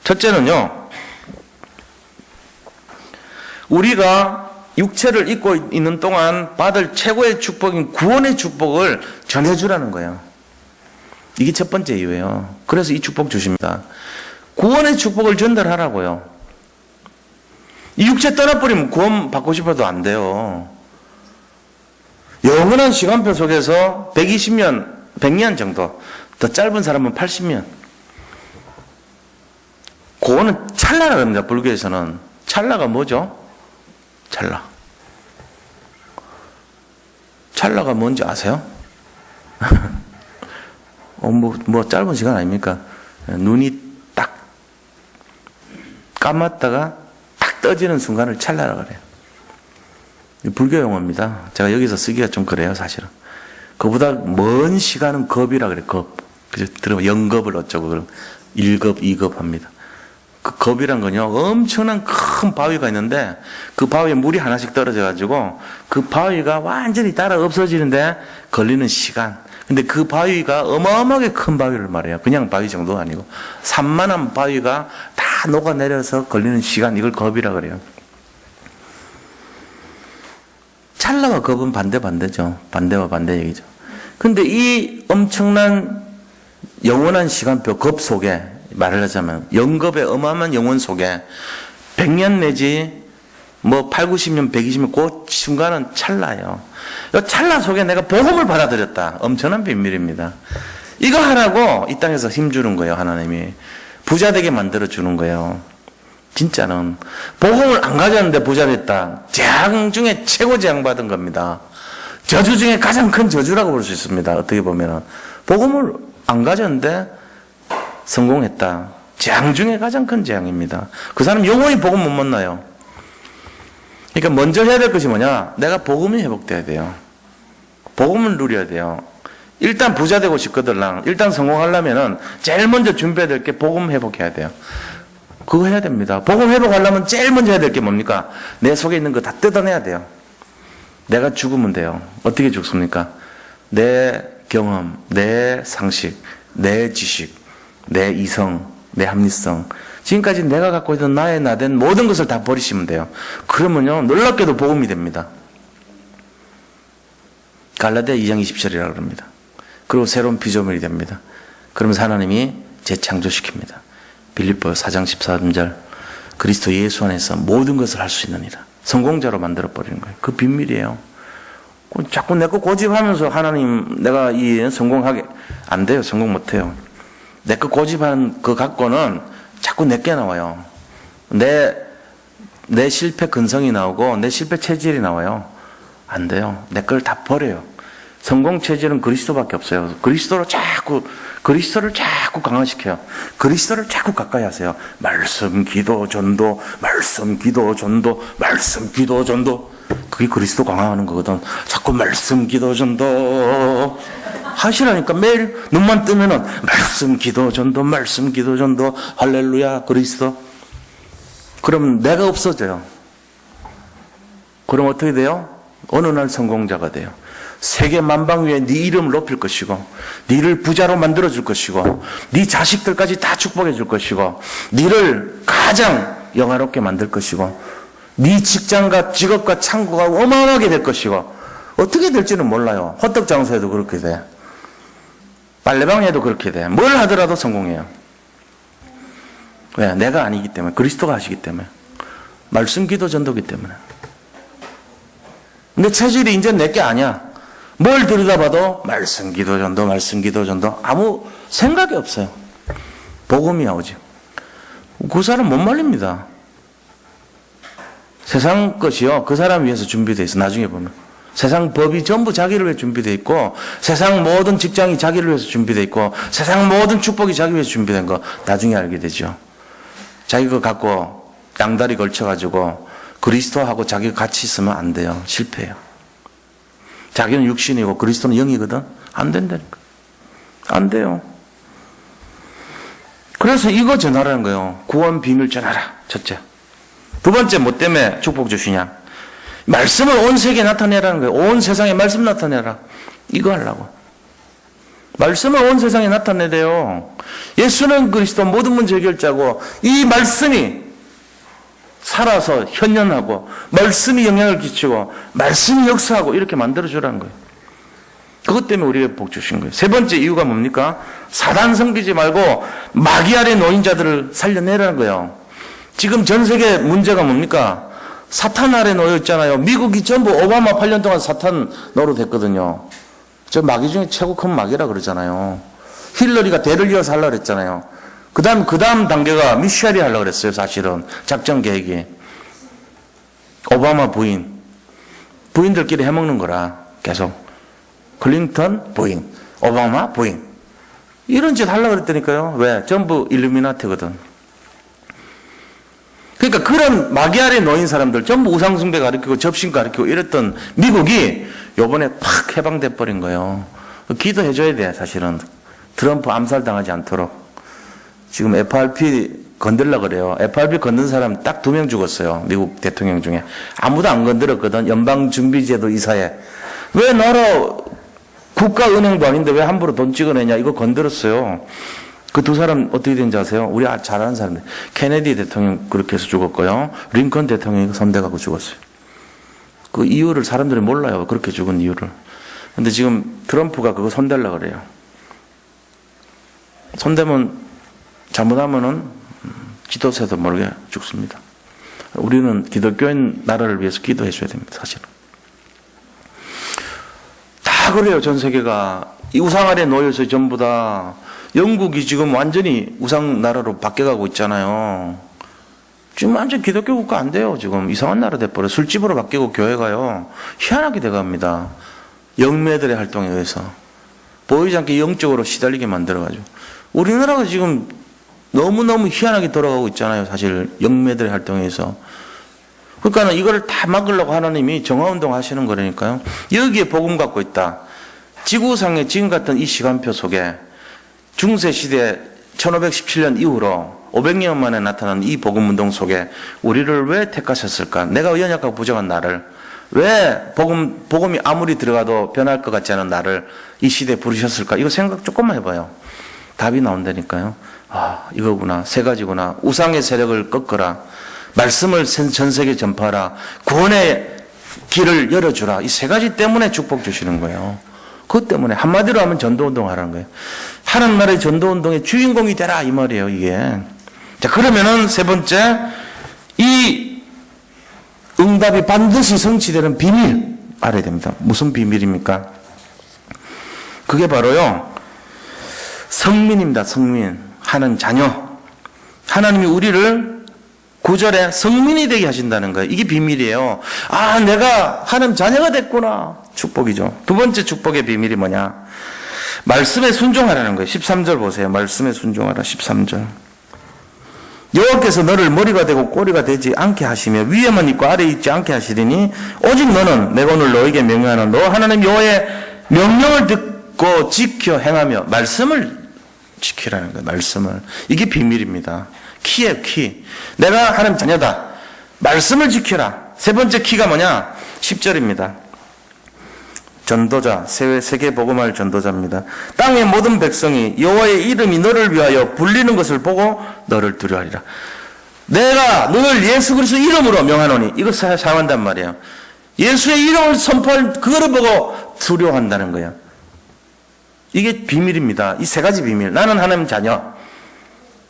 첫째는요. 우리가 육체를 입고 있는 동안 받을 최고의 축복인 구원의 축복을 전해주라는 거예요. 이게 첫 번째 이유예요. 그래서 이 축복 주십니다. 구원의 축복을 전달하라고요. 이 육체 떠나버리면 구원 받고 싶어도 안 돼요. 영원한 시간표 속에서 120년, 100년 정도, 더 짧은 사람은 80년. 구원은 찰나라고 합니다. 불교에서는. 찰나가 뭐죠? 찰나가 뭔지 아세요? 뭐 짧은 시간 아닙니까? 눈이 딱 감았다가 딱 떠지는 순간을 찰나라고 그래요. 불교 용어입니다. 제가 여기서 쓰기가 좀 그래요, 사실은. 그보다 먼 시간은 겁이라 그래요, 겁. 그죠? 들으면 영겁을 어쩌고, 그럼 1겁, 2겁 합니다. 그 겁이란 건요, 엄청난 큰 바위가 있는데, 그 바위에 물이 하나씩 떨어져가지고, 그 바위가 완전히 따라 없어지는데, 걸리는 시간. 근데 그 바위가 어마어마하게 큰 바위를 말해요. 그냥 바위 정도가 아니고, 산만한 바위가 다 녹아내려서 걸리는 시간, 이걸 겁이라 그래요. 찰나와 겁은 반대죠. 반대와 반대 얘기죠. 근데 이 엄청난 영원한 시간표 겁 속에, 말을 하자면 영겁의 어마어마한 영혼 속에 100년 내지 뭐 8, 90년, 120년 그 순간은 찰나예요. 이 찰나 속에 내가 복음을 받아들였다. 엄청난 비밀입니다. 이거 하라고 이 땅에서 힘주는 거예요. 하나님이. 부자 되게 만들어주는 거예요. 진짜는. 복음을 안 가졌는데 부자 됐다. 재앙 중에 최고 재앙 받은 겁니다. 저주 중에 가장 큰 저주라고 볼 수 있습니다. 어떻게 보면은. 복음을 안 가졌는데 성공했다. 재앙 중에 가장 큰 재앙입니다. 그 사람 영원히 복음 못 만나요. 그러니까 먼저 해야 될 것이 뭐냐? 내가 복음이 회복돼야 돼요. 복음을 누려야 돼요. 일단 부자 되고 싶거든. 일단 성공하려면은 제일 먼저 준비해야 될 게 복음 회복해야 돼요. 그거 해야 됩니다. 복음 회복하려면 제일 먼저 해야 될 게 뭡니까? 내 속에 있는 거 다 뜯어내야 돼요. 내가 죽으면 돼요. 어떻게 죽습니까? 내 경험, 내 상식, 내 지식, 내 이성, 내 합리성, 지금까지 내가 갖고 있던 나의 나된 모든 것을 다 버리시면 돼요. 그러면요, 놀랍게도 복음이 됩니다. 갈라디아 2장 20절이라고 합니다. 그리고 새로운 피조물이 됩니다. 그러면서 하나님이 재창조시킵니다. 빌립보서 4장 13절 그리스도 예수 안에서 모든 것을 할 수 있느니라. 성공자로 만들어버리는 거예요. 그 비밀이에요. 자꾸 내 거 고집하면서 하나님 내가 이 성공하게 안 돼요. 성공 못해요. 내 거 고집하는 그 갖고는 자꾸 내게 나와요. 내 실패 근성이 나오고 내 실패 체질이 나와요. 안 돼요. 내 걸 다 버려요. 성공 체질은 그리스도밖에 없어요. 그리스도를 자꾸 강화시켜요. 그리스도를 자꾸 가까이 하세요. 말씀, 기도, 전도, 말씀, 기도, 전도, 말씀, 기도, 전도. 그게 그리스도 강화하는 거거든. 자꾸 말씀, 기도, 전도 하시라니까. 매일 눈만 뜨면은 말씀, 기도, 전도, 말씀, 기도, 전도, 할렐루야, 그리스도. 그럼 내가 없어져요. 그럼 어떻게 돼요? 어느 날 성공자가 돼요. 세계 만방 위에 네 이름을 높일 것이고, 네를 부자로 만들어줄 것이고, 네 자식들까지 다 축복해줄 것이고, 네를 가장 영화롭게 만들 것이고, 네 직장과 직업과 창고가 어마어마하게 될 것이고, 어떻게 될지는 몰라요. 호떡 장사에도 그렇게 돼. 빨래방에도 그렇게 돼. 뭘 하더라도 성공해요. 왜? 내가 아니기 때문에. 그리스도가 하시기 때문에. 말씀, 기도, 전도기 때문에. 근데 체질이 이제 내게 아니야. 뭘 들여다봐도 말씀, 기도, 전도, 말씀, 기도, 전도. 아무 생각이 없어요. 복음이 나오지. 그 사람 못 말립니다. 세상 것이요, 그 사람 위해서 준비되어 있어. 나중에 보면 세상 법이 전부 자기를 위해 준비되어 있고, 세상 모든 직장이 자기를 위해서 준비되어 있고, 세상 모든 축복이 자기 위해서 준비된 거 나중에 알게 되죠. 자기 거 갖고 양다리 걸쳐가지고 그리스도하고 자기가 같이 있으면 안 돼요. 실패해요. 자기는 육신이고 그리스도는 영이거든. 안 된다니까. 안 돼요. 그래서 이거 전하라는 거예요. 구원 비밀 전하라. 첫째. 두 번째, 뭐 때문에 축복 주시냐? 말씀을 온 세계에 나타내라는 거예요. 온 세상에 말씀 나타내라. 이거 하려고. 말씀을 온 세상에 나타내래요. 예수는 그리스도 모든 문제 해결자고, 이 말씀이 살아서 현현하고, 말씀이 영향을 끼치고, 말씀이 역사하고, 이렇게 만들어주라는 거예요. 그것 때문에 우리에게 복 주신 거예요. 세 번째 이유가 뭡니까? 사단 섬기지 말고 마귀 아래 놓인 자들을 살려내라는 거예요. 지금 전 세계 문제가 뭡니까? 사탄 아래 놓여 있잖아요. 미국이 전부 오바마 8년 동안 사탄 노릇했거든요. 저 마귀 중에 최고 큰 마귀라 그러잖아요. 힐러리가 대를 이어서 하려고 그랬잖아요. 그 다음 단계가 미셸이 하려고 그랬어요. 사실은 작전 계획이. 오바마 부인들끼리 해먹는 거라. 계속 클린턴 부인, 오바마 부인, 이런 짓 하려고 그랬다니까요. 왜? 전부 일루미나티거든. 그러니까 그런 마귀 아래 놓인 사람들 전부 우상숭배 가르치고 접신 가르치고 이랬던 미국이 요번에 팍 해방돼 버린 거예요. 기도해줘야 돼. 사실은 트럼프 암살당하지 않도록. 지금 FRP 건들려고 그래요. FRP 건든 사람 딱 2명 죽었어요. 미국 대통령 중에. 아무도 안 건드렸거든. 연방준비제도 이사에. 왜 나라 국가은행도 아닌데 왜 함부로 돈 찍어내냐. 이거 건드렸어요. 그 두 사람 어떻게 된지 아세요? 우리 잘 아는 사람들. 케네디 대통령 그렇게 해서 죽었고요. 링컨 대통령이 선대가고 죽었어요. 그 이유를 사람들이 몰라요. 그렇게 죽은 이유를. 근데 지금 트럼프가 그거 손대려고 그래요. 손대면 잘못하면은 지도세도 모르게 죽습니다. 우리는 기독교인 나라를 위해서 기도해 줘야 됩니다. 사실은. 다 그래요. 전 세계가. 이 우상 아래 놓여서 전부 다. 영국이 지금 완전히 우상 나라로 바뀌어가고 있잖아요. 지금 완전 기독교 국가 안 돼요. 지금 이상한 나라 돼버려. 술집으로 바뀌고 교회가요. 희한하게 돼갑니다. 영매들의 활동에 의해서. 보이지 않게 영적으로 시달리게 만들어가지고. 우리나라가 지금 너무너무 희한하게 돌아가고 있잖아요. 사실 영매들의 활동에 의해서. 그러니까 이걸 다 막으려고 하나님이 정화운동 하시는 거라니까요. 여기에 복음 갖고 있다. 지구상의 지금 같은 이 시간표 속에 중세시대 1517년 이후로 500년 만에 나타난 이 복음운동 속에 우리를 왜 택하셨을까? 내가 연약하고 부정한 나를 왜 복음이 아무리 들어가도 변할 것 같지 않은 나를 이 시대에 부르셨을까? 이거 생각 조금만 해봐요. 답이 나온다니까요. 아, 이거구나. 세 가지구나. 우상의 세력을 꺾어라. 말씀을 전 세계에 전파하라. 구원의 길을 열어주라. 이 세 가지 때문에 축복 주시는 거예요. 그것 때문에 한마디로 하면 전도운동 하라는 거예요. 하나님 나라의 전도운동의 주인공이 되라 이 말이에요 이게. 자 그러면은 세 번째 이 응답이 반드시 성취되는 비밀 알아야 됩니다. 무슨 비밀입니까? 그게 바로요 성민입니다. 성민. 하나님 자녀. 하나님이 우리를 9절에 성민이 되게 하신다는 거예요. 이게 비밀이에요. 아 내가 하나님 자녀가 됐구나. 축복이죠. 두 번째 축복의 비밀이 뭐냐? 말씀에 순종하라는 거예요. 13절 보세요. 말씀에 순종하라. 13절. 여호와께서 너를 머리가 되고 꼬리가 되지 않게 하시며 위에만 있고 아래에 있지 않게 하시리니 오직 너는 내가 오늘 너에게 명령하는 너 하나님 여호와의 명령을 듣고 지켜 행하며 말씀을 지키라는 거예요. 말씀을. 이게 비밀입니다. 키예요. 키. 내가 하나님 자녀다. 말씀을 지켜라. 세 번째 키가 뭐냐? 10절입니다. 전도자, 세계 복음할 전도자입니다. 땅의 모든 백성이 여호와의 이름이 너를 위하여 불리는 것을 보고 너를 두려워하리라. 내가 너를 예수 그리스도 이름으로 명하노니 이거 사용한단 말이에요. 예수의 이름을 선포할 그거를 보고 두려워한다는 거예요. 이게 비밀입니다. 이 세 가지 비밀. 나는 하나님 자녀.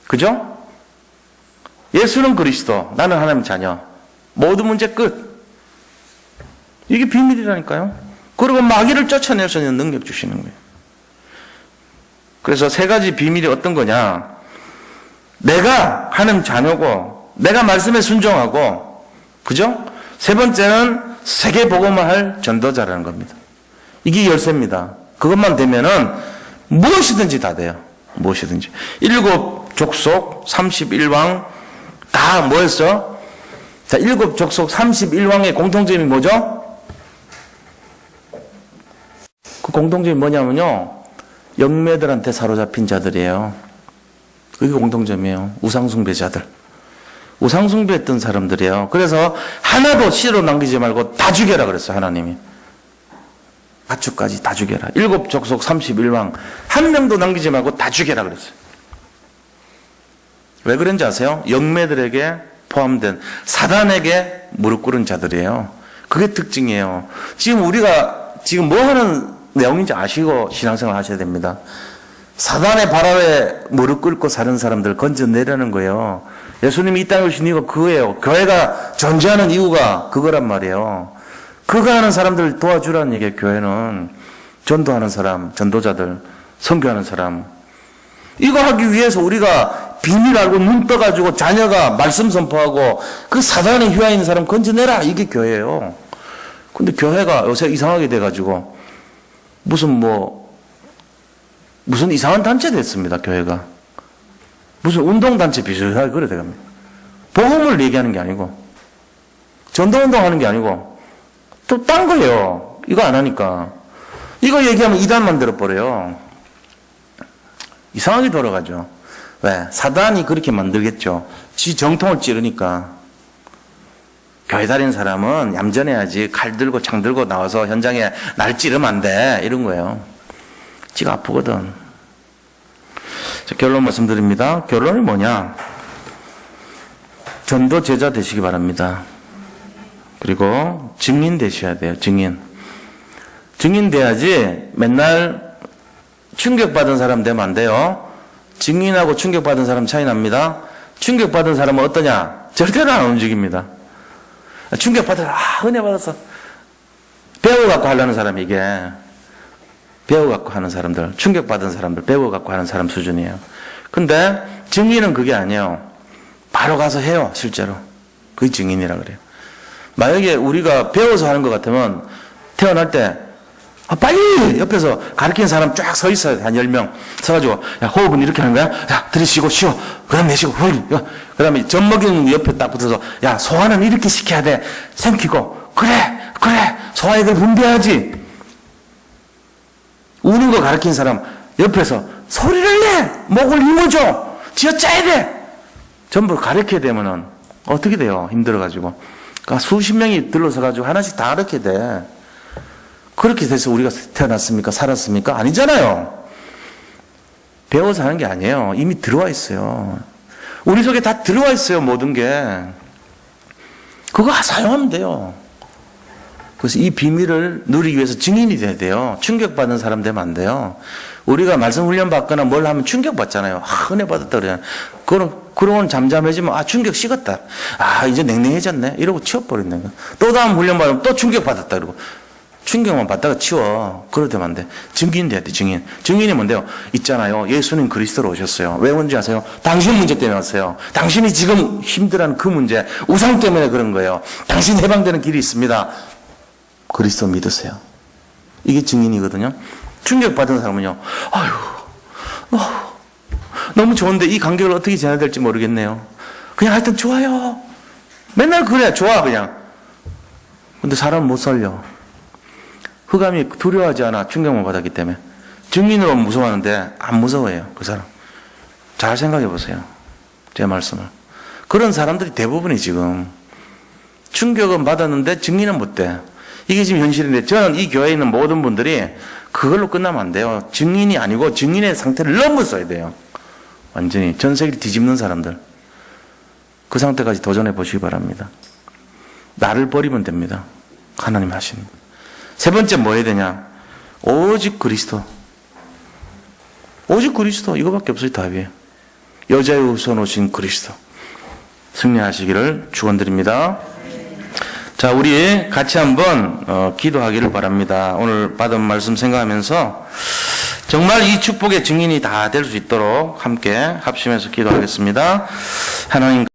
그죠? 예수는 그리스도. 나는 하나님 자녀. 모든 문제 끝. 이게 비밀이라니까요. 그리고 마귀를 쫓아낼 수 있는 능력 주시는 거예요. 그래서 세 가지 비밀이 어떤 거냐? 내가 하나님 자녀고, 내가 말씀에 순종하고, 그죠? 세 번째는 세계 복음을 할 전도자라는 겁니다. 이게 열쇠입니다. 그것만 되면은 무엇이든지 다 돼요. 무엇이든지. 7 족속 31왕 다 뭐였어? 자, 7 족속 31왕의 공통점이 뭐죠? 그 공통점이 뭐냐면요. 영매들한테 사로잡힌 자들이에요. 그게 공통점이에요. 우상숭배자들. 우상숭배했던 사람들이에요. 그래서 하나도 씨로 남기지 말고 다 죽여라 그랬어요. 하나님이. 가축까지 다 죽여라. 7 족속 31왕 한 명도 남기지 말고 다 죽여라 그랬어요. 왜 그런지 아세요? 영매들에게 포함된 사단에게 무릎 꿇은 자들이에요. 그게 특징이에요. 지금 우리가 지금 뭐 하는 내용인지 아시고 신앙생활 하셔야 됩니다. 사단의 발 아래 무릎 꿇고 사는 사람들 건져내려는 거예요. 예수님이 이 땅에 오신 이유가 그거예요. 교회가 존재하는 이유가 그거란 말이에요. 그거 하는 사람들 도와주라는 얘기예요. 교회는 전도하는 사람, 전도자들, 선교하는 사람. 이거 하기 위해서 우리가 비밀 알고 눈 떠가지고 자녀가 말씀 선포하고 그 사단의 휘하 있는 사람 건져내라. 이게 교회예요. 근데 교회가 요새 이상하게 돼가지고 무슨 이상한 단체 됐습니다. 교회가. 무슨 운동단체 비슷하게 그래 돼갑니다. 복음을 얘기하는 게 아니고 전도운동하는 게 아니고 또 딴 거예요. 이거 안 하니까. 이거 얘기하면 이단 만들어버려요. 이상하게 돌아가죠. 왜? 사단이 그렇게 만들겠죠. 지 정통을 찌르니까. 교회 다니는 사람은 얌전해야지. 칼 들고 창 들고 나와서 현장에 날 찌르면 안 돼. 이런 거예요. 지가 아프거든. 자, 결론 말씀드립니다. 결론이 뭐냐? 전도 제자 되시기 바랍니다. 그리고 증인 되셔야 돼요. 증인. 증인 돼야지 맨날 충격받은 사람 되면 안 돼요. 증인하고 충격받은 사람 차이 납니다. 충격받은 사람은 어떠냐? 절대로 안 움직입니다. 충격받아서 은혜 받았어. 배워갖고 하려는 사람 이게. 배워갖고 하는 사람들, 충격받은 사람들, 배워갖고 하는 사람 수준이에요. 근데 증인은 그게 아니에요. 바로 가서 해요. 실제로. 그게 증인이라 그래요. 만약에 우리가 배워서 하는 것 같으면 태어날 때 빨리 옆에서 가르치는 사람 쫙 서 있어요. 한 10명 서가지고 야 호흡은 이렇게 하는 거야. 야 들이쉬고 쉬어. 그 다음 내쉬고 그 다음에 젖먹이는 옆에 딱 붙어서 야 소화는 이렇게 시켜야 돼. 삼키고 그래 소화액을 분비해야지. 우는 거 가르치는 사람 옆에서 소리를 내. 목을 힘어줘. 쥐어짜야 돼. 전부 가르쳐야 되면은 어떻게 돼요? 힘들어가지고. 그러니까 수십 명이 들러서가지고 하나씩 다 가르쳐야 돼. 그렇게 돼서 우리가 태어났습니까? 살았습니까? 아니잖아요. 배워서 하는 게 아니에요. 이미 들어와 있어요. 우리 속에 다 들어와 있어요. 모든 게. 그거 사용하면 돼요. 그래서 이 비밀을 누리기 위해서 증인이 돼야 돼요. 충격받은 사람 되면 안 돼요. 우리가 말씀 훈련 받거나 뭘 하면 충격받잖아요. 은혜 받았다 그래요. 그러면 잠잠해지면 충격 식었다. 이제 냉랭해졌네. 이러고 치워버린다는 거야. 또 다음 훈련 받으면 또 충격받았다. 그러고 충격만 받다가 치워. 그러되면 안 돼. 증인 돼야 돼, 증인. 증인이 뭔데요? 있잖아요. 예수님 그리스도로 오셨어요. 왜 온지 아세요? 당신 문제 때문에 왔어요. 당신이 지금 힘들어하는 그 문제, 우상 때문에 그런 거예요. 당신 해방되는 길이 있습니다. 그리스도 믿으세요. 이게 증인이거든요. 충격받은 사람은요, 너무 좋은데 이 간격을 어떻게 지나야 될지 모르겠네요. 그냥 하여튼 좋아요. 맨날 그래, 좋아, 그냥. 근데 사람은 못 살려. 흑암이 두려워하지 않아. 충격만 받았기 때문에. 증인으로 무서워하는데 안 무서워해요. 그 사람. 잘 생각해 보세요. 제 말씀을. 그런 사람들이 대부분이 지금 충격은 받았는데 증인은 못 돼. 이게 지금 현실인데 저는 이 교회에 있는 모든 분들이 그걸로 끝나면 안 돼요. 증인이 아니고 증인의 상태를 넘어서야 돼요. 완전히 전 세계를 뒤집는 사람들. 그 상태까지 도전해 보시기 바랍니다. 나를 버리면 됩니다. 하나님 하시는. 세 번째 뭐 해야 되냐? 오직 그리스도. 오직 그리스도. 이거밖에 없어요, 답이에요. 여자의 우선 오신 그리스도. 승리하시기를 축원드립니다. 자, 우리 같이 한번 기도하기를 바랍니다. 오늘 받은 말씀 생각하면서 정말 이 축복의 증인이 다 될 수 있도록 함께 합심해서 기도하겠습니다. 하나님